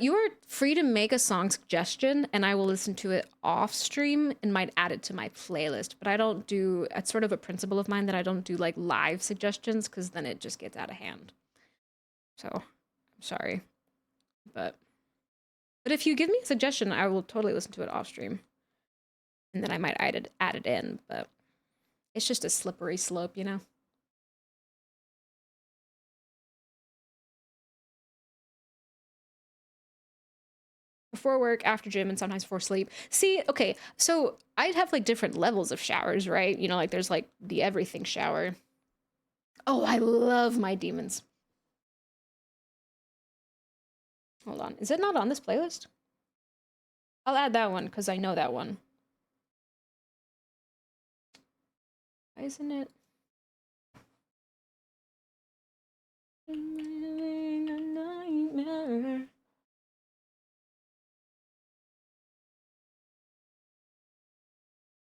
you are free to make a song suggestion and I will listen to it off stream and might add it to my playlist. But I don't do, it's sort of a principle of mine that I don't do like live suggestions because then it just gets out of hand. So I'm sorry. But if you give me a suggestion, I will totally listen to it off stream. And then I might add it in, but it's just a slippery slope, you know? Before work, after gym, and sometimes before sleep. See, okay, so I'd have like different levels of showers, right? You know, like there's like the everything shower. Oh, I love my demons. Hold on. Is it not on this playlist? I'll add that one because I know that one. Why isn't it? A nightmare.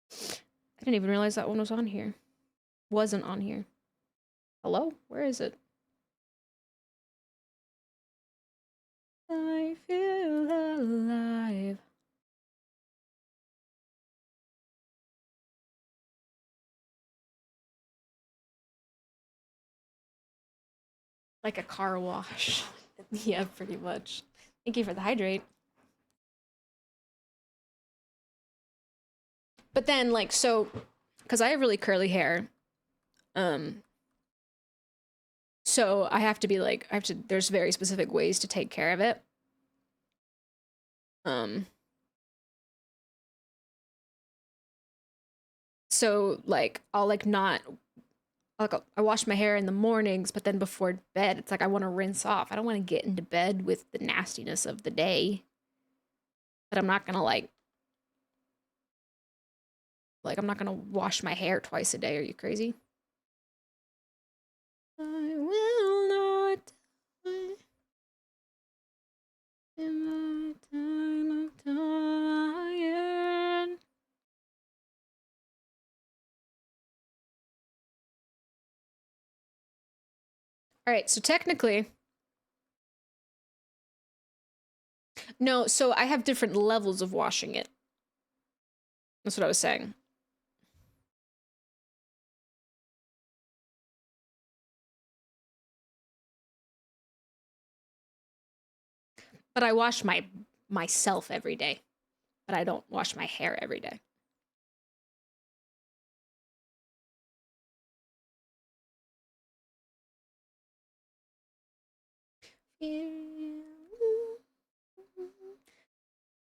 I didn't even realize that one was on here. Wasn't on here. Hello? Where is it? I feel alive. Like a car wash. Yeah, pretty much. Thank you for the hydrate. But then, like, so, because I have really curly hair, um, so I have to be like, there's very specific ways to take care of it. So, like, I'll, like, not, like, I wash my hair in the mornings, but then before bed, it's like I want to rinse off. I don't want to get into bed with the nastiness of the day. But I'm not gonna, I'm not gonna wash my hair twice a day. Are you crazy? I will not die in my time of dying. All right, so technically, no, so I have different levels of washing it. That's what I was saying. But I wash myself every day, but I don't wash my hair every day.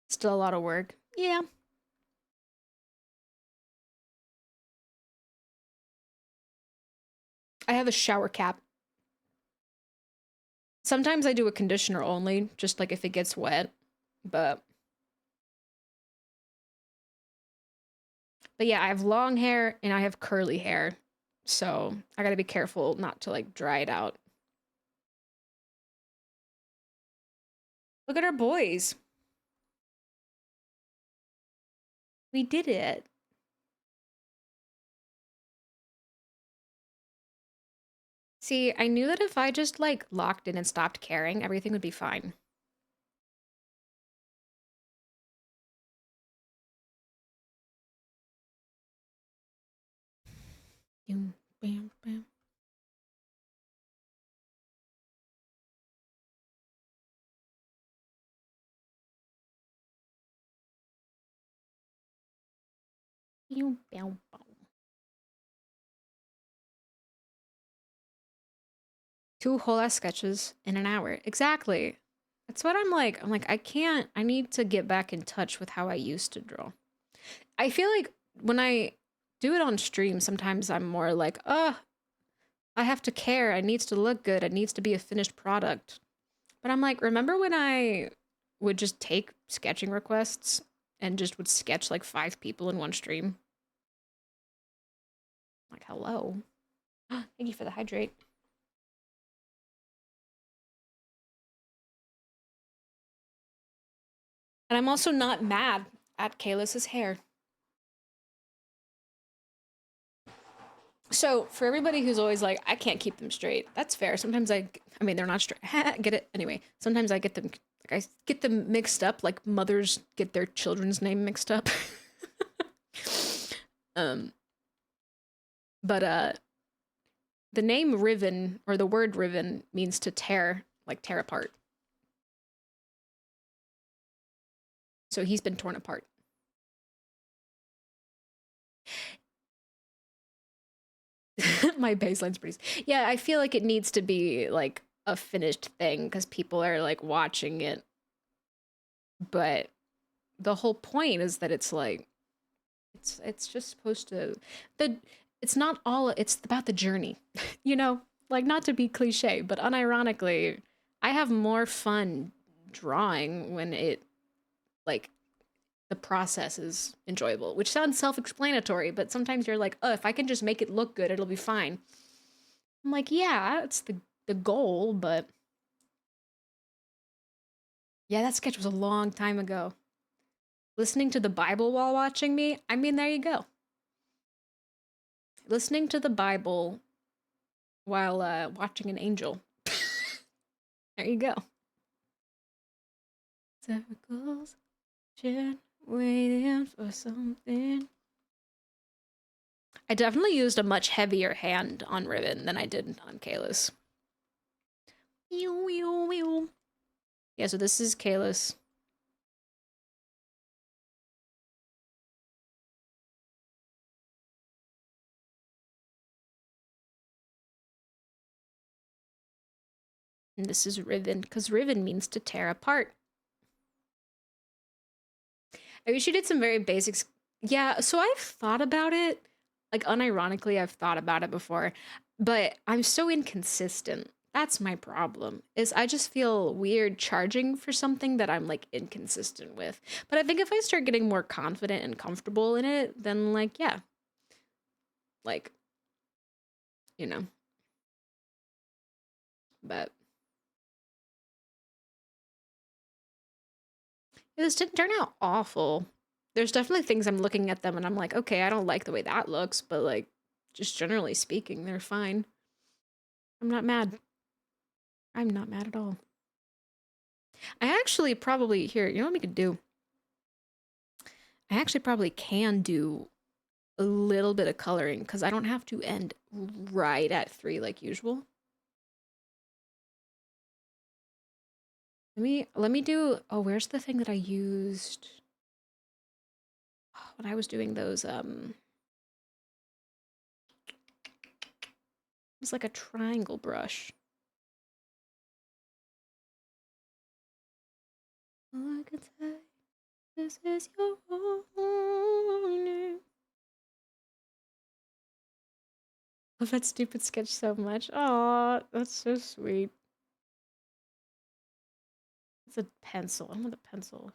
Still a lot of work. Yeah. I have a shower cap. Sometimes I do a conditioner only, just like if it gets wet, but yeah, I have long hair and I have curly hair. So, I got to be careful not to like dry it out. Look at our boys. We did it. See, I knew that if I just like locked in and stopped caring, everything would be fine. Bam, bam. Bam, bam. 2 whole ass sketches in an hour. Exactly. That's what I'm like. I need to get back in touch with how I used to draw. I feel like when I do it on stream, sometimes I'm more like, I have to care. It needs to look good. It needs to be a finished product. But I'm like, remember when I would just take sketching requests and just would sketch like 5 people in one stream? Like, hello. Thank you for the hydrate. And I'm also not mad at Kalis's hair. So for everybody who's always like, I can't keep them straight, that's fair. Sometimes I mean, they're not straight. Get it? Anyway, sometimes I get them, like I get them mixed up, like mothers get their children's name mixed up. um, but the name riven or the word riven means to tear, like tear apart. So he's been torn apart. My baseline's pretty. Yeah, I feel like it needs to be like a finished thing because people are like watching it. But the whole point is that it's like it's just supposed to the it's not all it's about the journey. You know? Like not to be cliche, but unironically, I have more fun drawing when it like the process is enjoyable, which sounds self-explanatory, but sometimes you're like, oh, if I can just make it look good, it'll be fine. I'm like, yeah, it's the goal, but yeah, that sketch was a long time ago. Listening to the Bible while watching me, I mean, there you go. Listening to the Bible while watching an angel. There you go. Circles, waiting for something. I definitely used a much heavier hand on Riven than I did on Kalis. Yeah, so this is Kalis. And this is Riven, because Riven means to tear apart. I mean, she did some very basics. Yeah, so I've thought about it. Like, unironically, I've thought about it before, but I'm so inconsistent. That's my problem. Is I just feel weird charging for something that I'm like inconsistent with. But I think if I start getting more confident and comfortable in it, then like, yeah. Like, you know. But this didn't turn out awful. There's definitely things I'm looking at them and I'm like, okay, I don't like the way that looks, but like, just generally speaking, they're fine. I'm not mad. I'm not mad at all. I actually probably, here, you know what we could do? I actually probably can do a little bit of coloring because I don't have to end right at 3 like usual. Let me do, oh, where's the thing that I used when I was doing those, it's like a triangle brush. All I can say, this is your name. Love that stupid sketch so much. Oh, that's so sweet. It's a pencil. I want a pencil.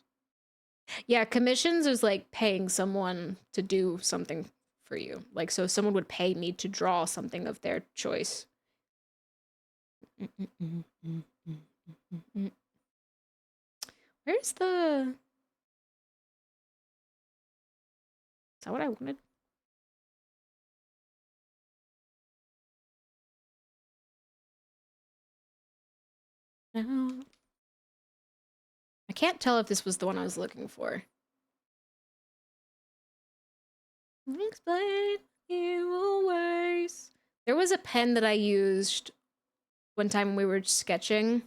Yeah, commissions is like paying someone to do something for you. Like, so someone would pay me to draw something of their choice. Where's the... Is that what I wanted? No. I can't tell if this was the one I was looking for. Explain evil ways. There was a pen that I used one time we were sketching.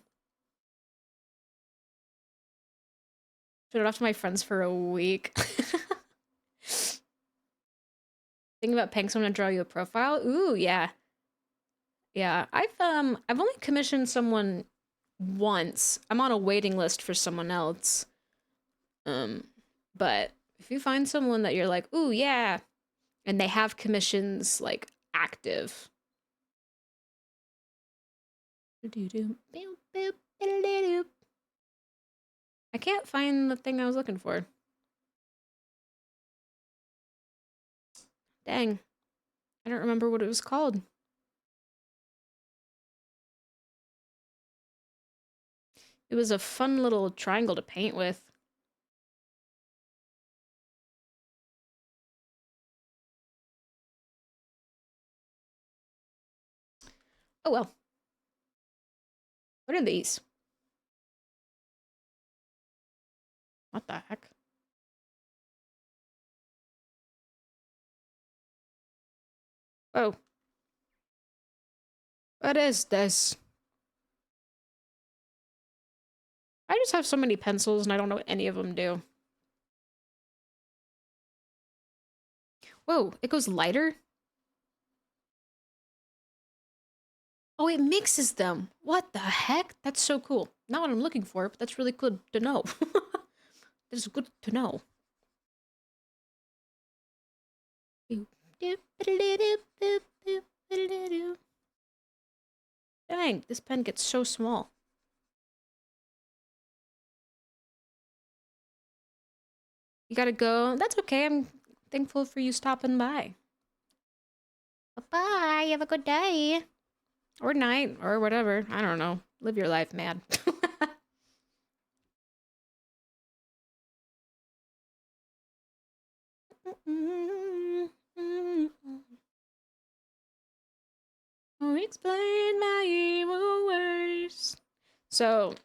Showed it off to my friends for a week. Thinking about paying someone to draw you a profile? Ooh, yeah. Yeah, I've only commissioned someone once. I'm on a waiting list for someone else. But if you find someone that you're like, ooh, yeah, and they have commissions like active. I can't find the thing I was looking for. Dang. I don't remember what it was called. It was a fun little triangle to paint with. Oh well. What are these? What the heck? Oh. What is this? I just have so many pencils and I don't know what any of them do. Whoa, it goes lighter? Oh, it mixes them. What the heck? That's so cool. Not what I'm looking for, but that's really good to know. That's good to know. Dang, this pen gets so small. You gotta go. That's okay. I'm thankful for you stopping by. Bye-bye. Have a good day. Or night, or whatever. I don't know. Live your life, man. Oh, explain my evil words. So,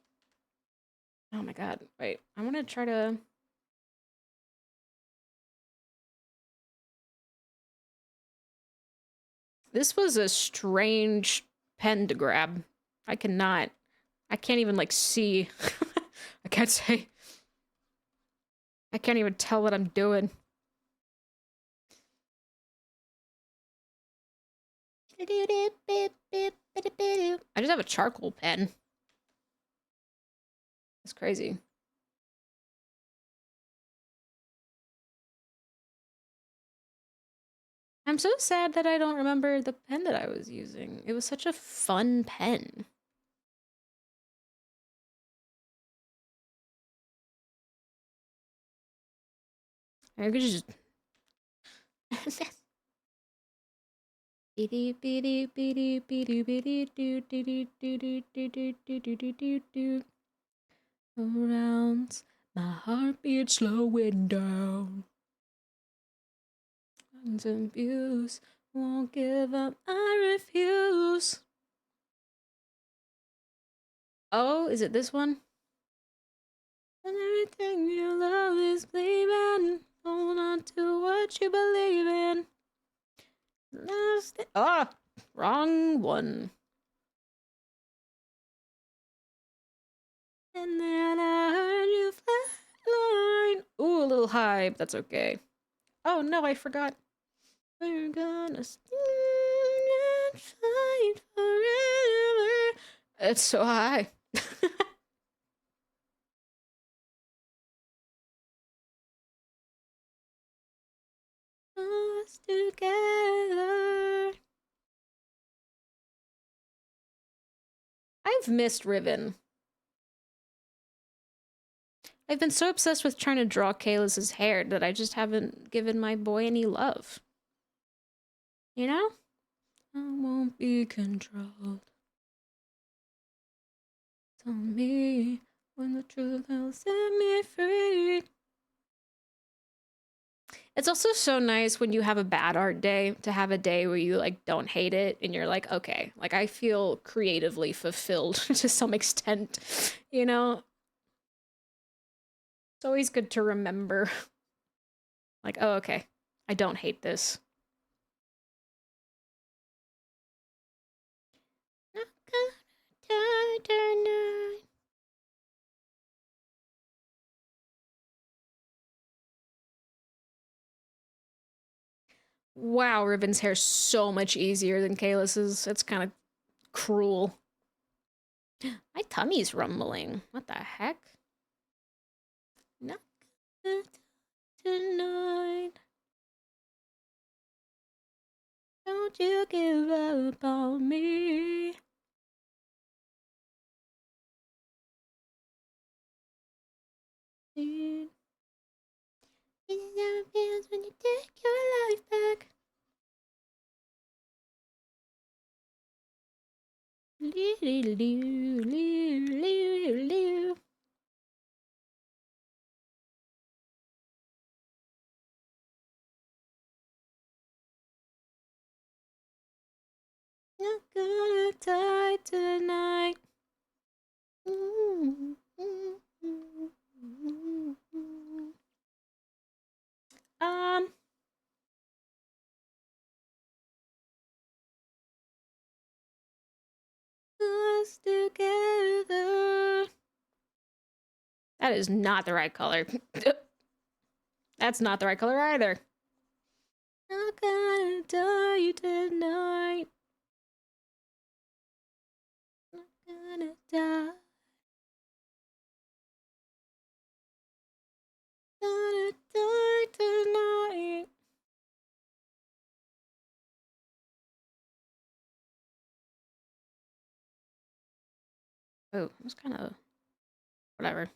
oh my god, wait. I want to try to... This was a strange pen to grab. I cannot... I can't even, like, see. I can't say... I can't even tell what I'm doing. I just have a charcoal pen. That's crazy. I'm so sad that I don't remember the pen that I was using. It was such a fun pen. I could just... Around my heartbeat slowing down. And abuse won't give up. I refuse. Oh, is it this one? And everything you love is bleeding. Hold on to what you believe in. Ah, wrong one. And then I heard you flatline. Ooh, a little high, but that's okay. Oh no, I forgot. We're gonna stand and fight forever. It's so high. Us together. I've missed Riven. I've been so obsessed with trying to draw Kaelus's hair that I just haven't given my boy any love. You know? I won't be controlled. Tell me when the truth will set me free. It's also so nice when you have a bad art day to have a day where you like don't hate it and you're like, okay, like I feel creatively fulfilled to some extent, you know? It's always good to remember. Like, oh, okay, I don't hate this. Wow, Riven's hair's so much easier than Kaelus's. It's kind of cruel. My tummy's rumbling. What the heck? Not good tonight. Don't you give up on me. It never feels when you take your life back. Not gonna That is not the right color. That's not the right color either. I'm gonna die tonight. I'm gonna die. Gonna die tonight. Oh, it was kind of whatever.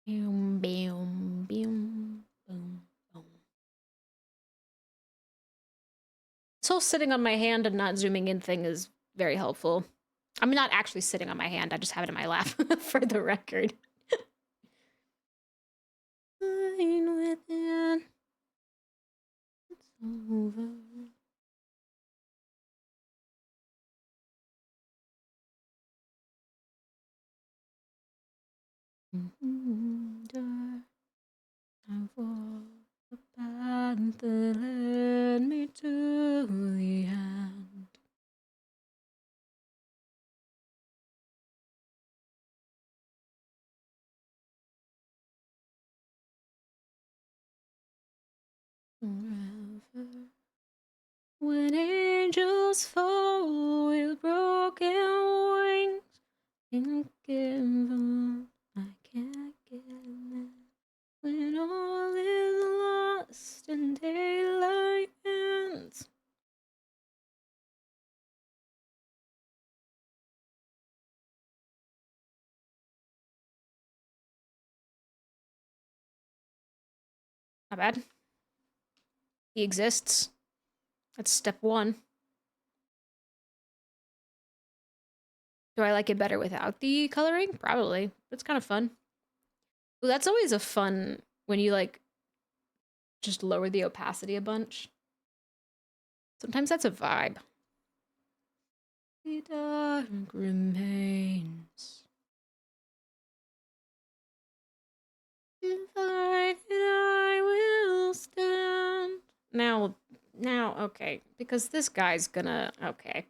Boom, boom, boom, boom, boom. This whole sitting on my hand and not zooming in thing is very helpful. I'm not actually sitting on my hand, I just have it in my lap, for the record. Within. It's over. I walk the path that led me to the end. Forever. When angels fall with broken wings, can't give up, I can't get there. When all is lost and daylight ends. Not bad. He exists. That's step one. Do I like it better without the coloring? Probably. It's kind of fun. Ooh, that's always a fun when you like just lower the opacity a bunch. Sometimes that's a vibe. The dark remains. Divided I will stand. Now, okay. Because this guy's gonna, okay.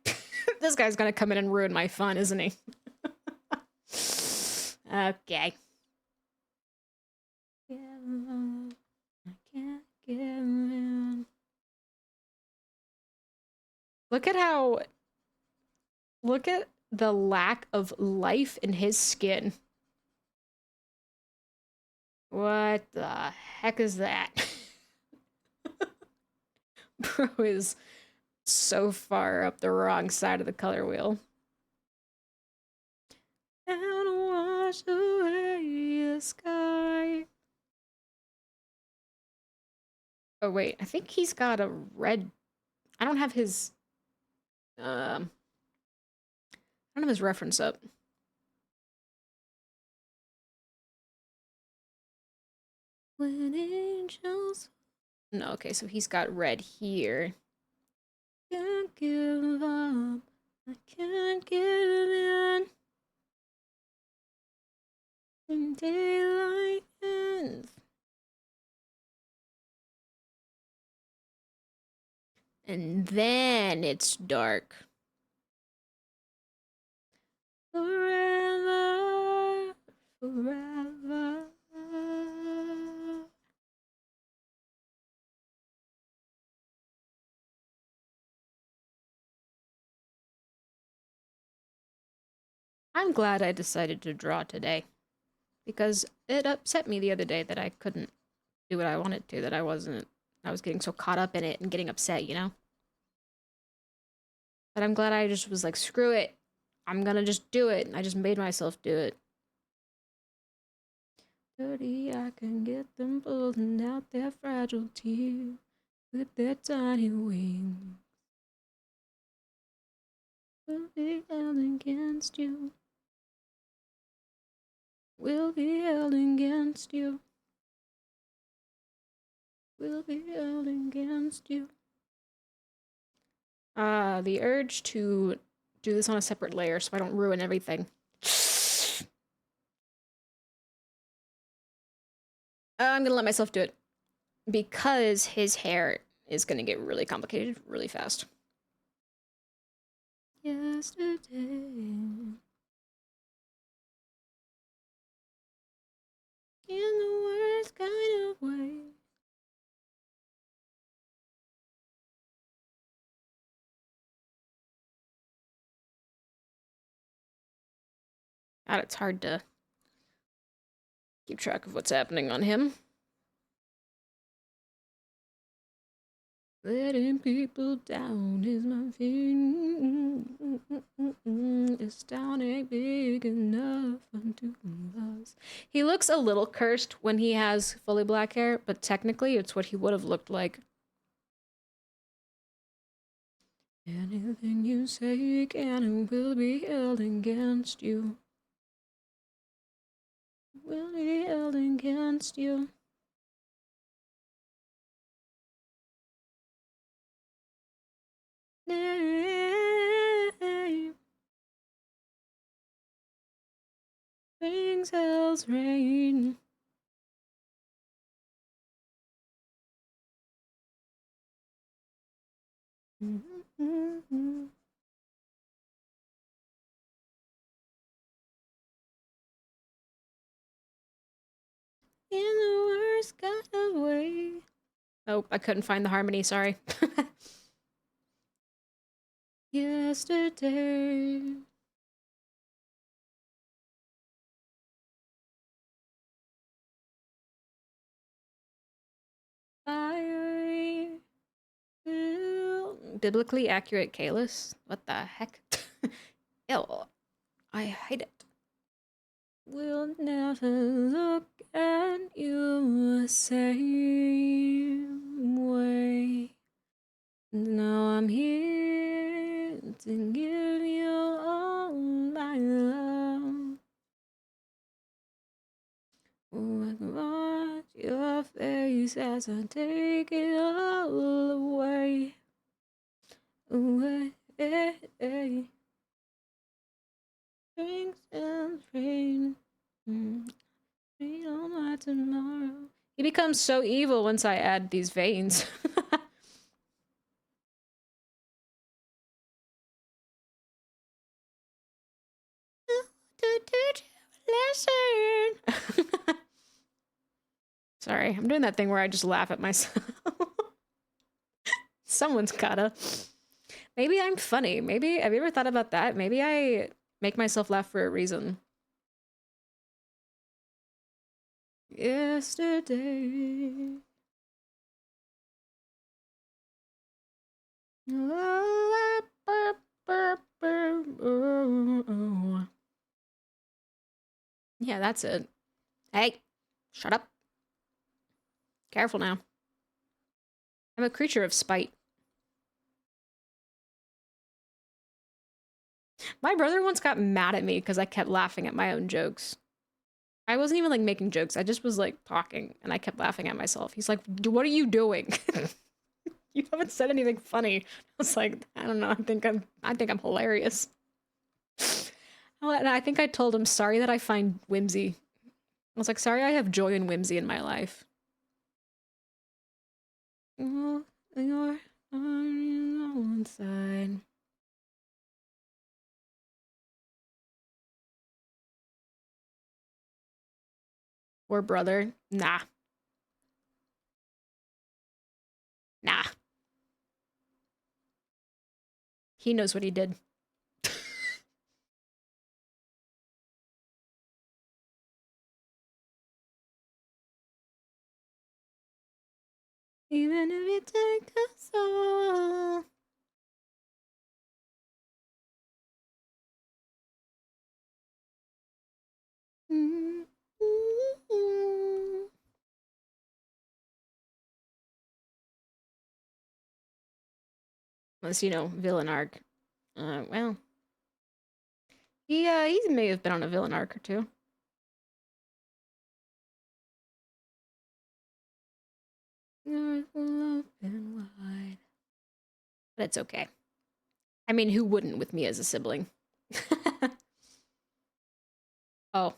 This guy's gonna come in and ruin my fun, isn't he? Okay. I can't give in. Look at the lack of life in his skin. What the heck is that? Bro is so far up the wrong side of the color wheel. And wash away the sky. Oh wait, I think he's got a red. I don't have his I don't have his reference up. When angels. No, okay, so he's got red here. Can't give up. I can't give in. When daylight ends. And then it's dark. Forever, forever. I'm glad I decided to draw today. Because it upset me the other day that I couldn't do what I wanted to, that I was getting so caught up in it and getting upset, you know? But I'm glad I just was like, screw it. I'm gonna just do it. And I just made myself do it. 30, I can get them pulling out their fragile tears with their tiny wings. Will be held against you. Will be held against you. Will be held against you. The urge to do this on a separate layer so I don't ruin everything. I'm gonna let myself do it. because his hair is gonna get really complicated really fast. Yesterday. In the worst kind of way. God, it's hard to keep track of what's happening on him. Letting people down is my thing. This town ain't big enough for two of us. He looks a little cursed when he has fully black hair, but technically it's what he would have looked like. Anything you say can and will be held against you. Will be held against you. Name brings hell's rain. In the worst kind of way. Oh, I couldn't find the harmony, sorry. Yesterday. I biblically accurate Kalis? What the heck? Ew. I hate it. We'll never look at you the same way. Now I'm here to give you all my love. Watch your face as I take it all away. Away. Drinks and rain. Rain on my tomorrow. He becomes so evil once I add these veins. Listen. Sorry, I'm doing that thing where I just laugh at myself. Someone's gotta. Maybe I'm funny. Maybe, have you ever thought about that? Maybe I make myself laugh for a reason. Yesterday. Yeah, that's it. Hey, shut up. Careful now. I'm a creature of spite. My brother once got mad at me because I kept laughing at my own jokes. I wasn't even like making jokes. I just was like talking and I kept laughing at myself. He's like, "What are you doing? You haven't said anything funny." I was like, "I don't know. I think I'm hilarious." And I think I told him, "Sorry that I find whimsy." I was like, "Sorry I have joy and whimsy in my life." Oh, you're on side. Or brother. Nah. Nah. He knows what he did. Even if you take us all. Unless, you know, villain arc. Well. He may have been on a villain arc or two. North will open wide. But it's okay. I mean, who wouldn't with me as a sibling? Oh.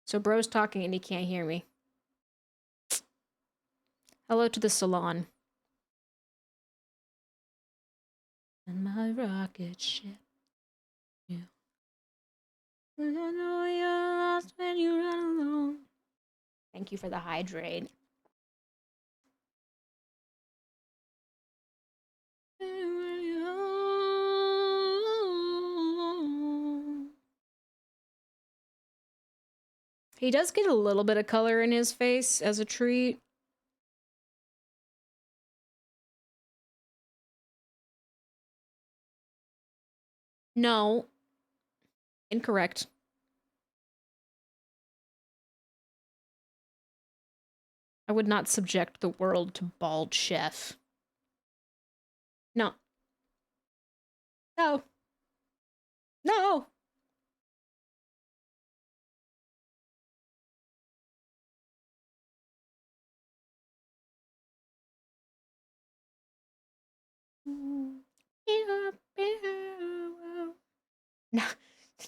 So bro's talking and he can't hear me. Hello to the salon. And my rocket ship. Yeah. I know you're lost when you run alone. Thank you for the hydrate. He does get a little bit of color in his face as a treat. No. Incorrect. I would not subject the world to bald chef. No. No. No. No.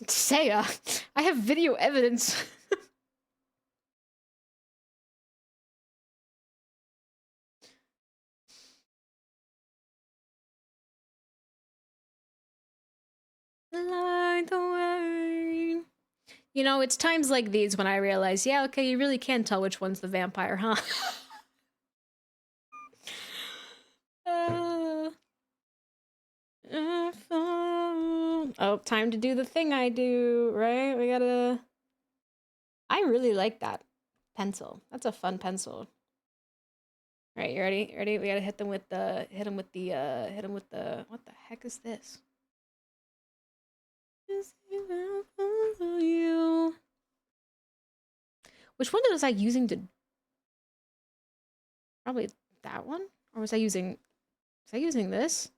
Saya, I have video evidence. Light the way. You know, it's times like these when I realize, yeah, okay, you really can tell which one's the vampire, huh? Oh, time to do the thing I do, right? We gotta... I really like that pencil. That's a fun pencil. All right, you ready? Ready? We gotta hit them with the... Hit them with the... Hit them with the... What the heck is this? Which one was I using to... Probably that one? Or was I using... Was I using this?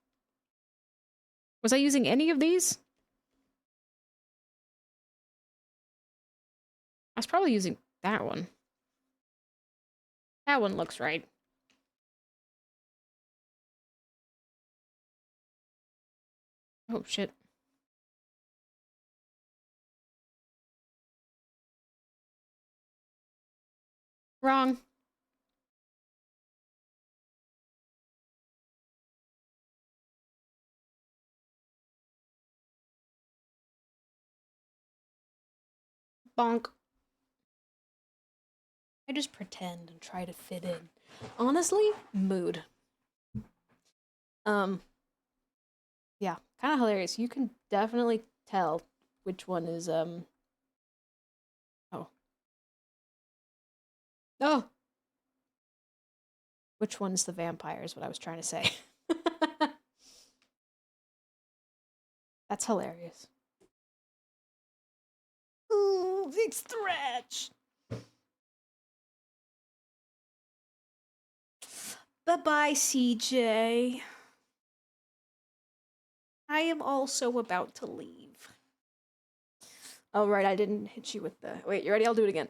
Was I using any of these? I was probably using that one. That one looks right. Oh, shit. Wrong. Bonk. I just pretend and try to fit in. Honestly, mood. Yeah, kind of hilarious. You can definitely tell which one is, oh. Oh! Which one's the vampire is what I was trying to say. That's hilarious. Ooh, big stretch! Bye-bye, CJ. I am also about to leave. Oh, right, I didn't hit you with the... Wait, you ready? I'll do it again.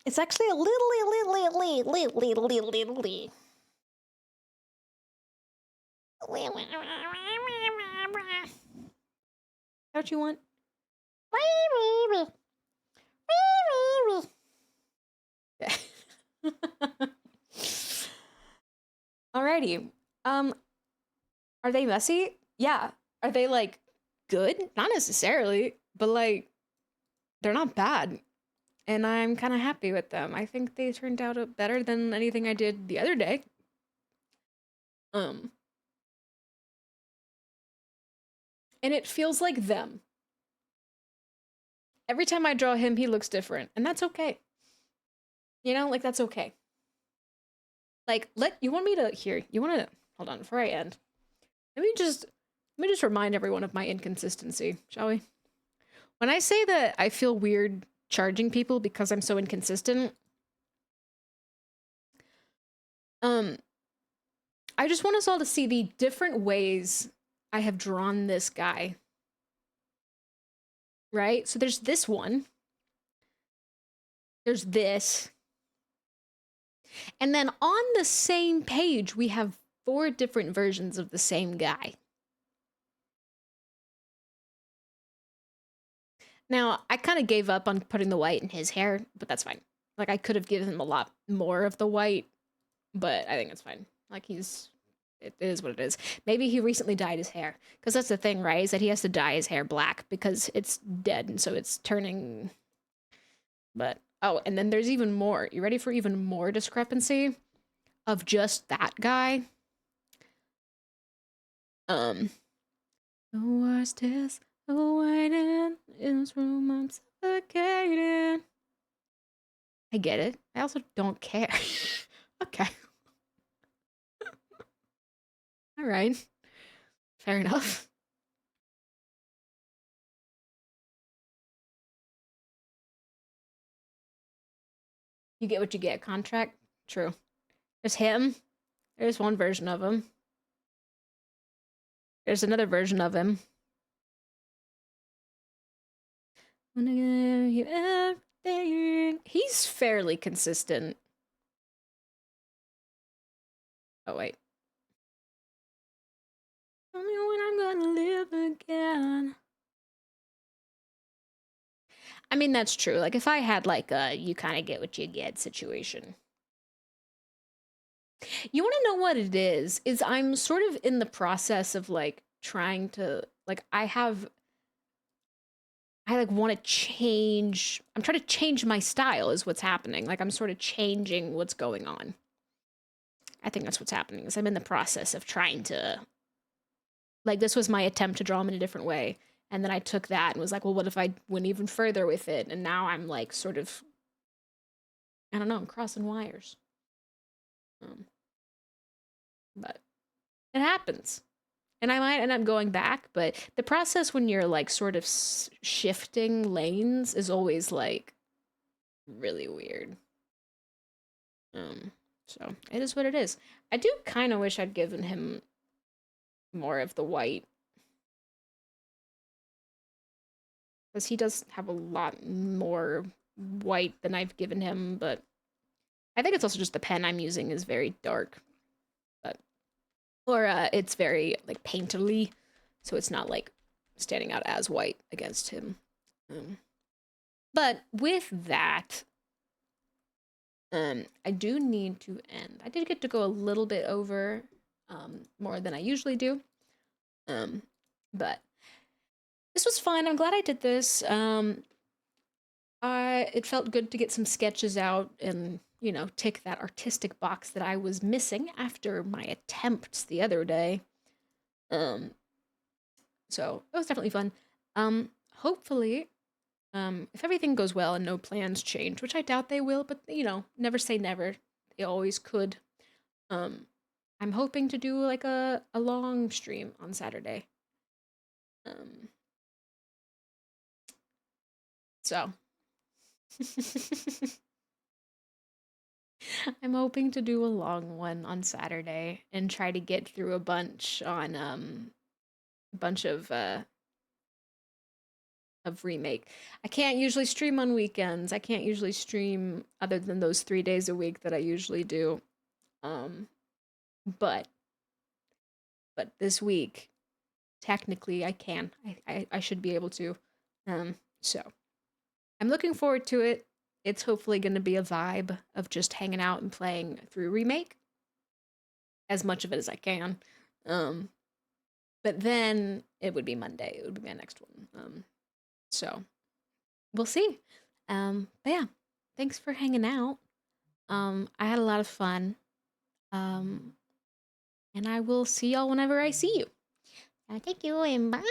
It's actually a little. What you want? Alrighty. Are they messy? Yeah. Are they like good? Not necessarily, but like they're not bad. And I'm kind of happy with them. I think they turned out better than anything I did the other day. And it feels like them. Every time I draw him, he looks different, and that's okay. You know, like that's okay. Like, you want me to here? You want to hold on before I end? Let me just remind everyone of my inconsistency, shall we? When I say that I feel weird charging people because I'm so inconsistent, I just want us all to see the different ways I have drawn this guy. Right? So there's this one. There's this. And then on the same page, we have 4 different versions of the same guy. Now, I kind of gave up on putting the white in his hair, but that's fine. Like, I could have given him a lot more of the white, but I think it's fine. Like, it is what it is. Maybe he recently dyed his hair. Because that's the thing, right? Is that he has to dye his hair black because it's dead, and so it's turning. But, oh, and then there's even more. You ready for even more discrepancy of just that guy? The worst is waiting in this room, I'm suffocating. I get it. I also don't care. Okay. All right. Fair enough. You get what you get. Contract? True. There's him. There's one version of him. There's another version of him. Wanna give you everything. He's fairly consistent. Oh, wait. Tell me when I'm gonna live again. I mean, that's true. Like, if I had, like, a you kind of get what you get situation. You want to know what it is? Is I'm sort of in the process of, like, trying to, like, I like want to change. I'm trying to change my style is what's happening. Like I'm sort of changing what's going on. I think that's what's happening. Is I'm in the process of trying to like this was my attempt to draw them in a different way. And then I took that and was like, well, what if I went even further with it? And now I'm like sort of I don't know, I'm crossing wires. But it happens. And I might end up going back, but the process when you're like sort of shifting lanes is always like really weird. Um, so it is what it is. I do kind of wish I'd given him more of the white. Because he does have a lot more white than I've given him, but I think it's also just the pen I'm using is very dark. But or it's very like painterly, so it's not like standing out as white against him. But with that, I do need to end. I did get to go a little bit over more than I usually do. But this was fun. I'm glad I did this. It felt good to get some sketches out and, you know, tick that artistic box that I was missing after my attempts the other day. So it was definitely fun. Hopefully, if everything goes well and no plans change, which I doubt they will, but you know, never say never. They always could. I'm hoping to do like a long stream on Saturday. So I'm hoping to do a long one on Saturday and try to get through a bunch on a bunch of remake. I can't usually stream on weekends. I can't usually stream other than those 3 days a week that I usually do. But this week technically I can. I should be able to. So I'm looking forward to it. It's hopefully going to be a vibe of just hanging out and playing through remake as much of it as I can. But then it would be Monday. It would be my next one. So we'll see. But yeah, thanks for hanging out. I had a lot of fun. And I will see y'all whenever I see you. Thank you and bye.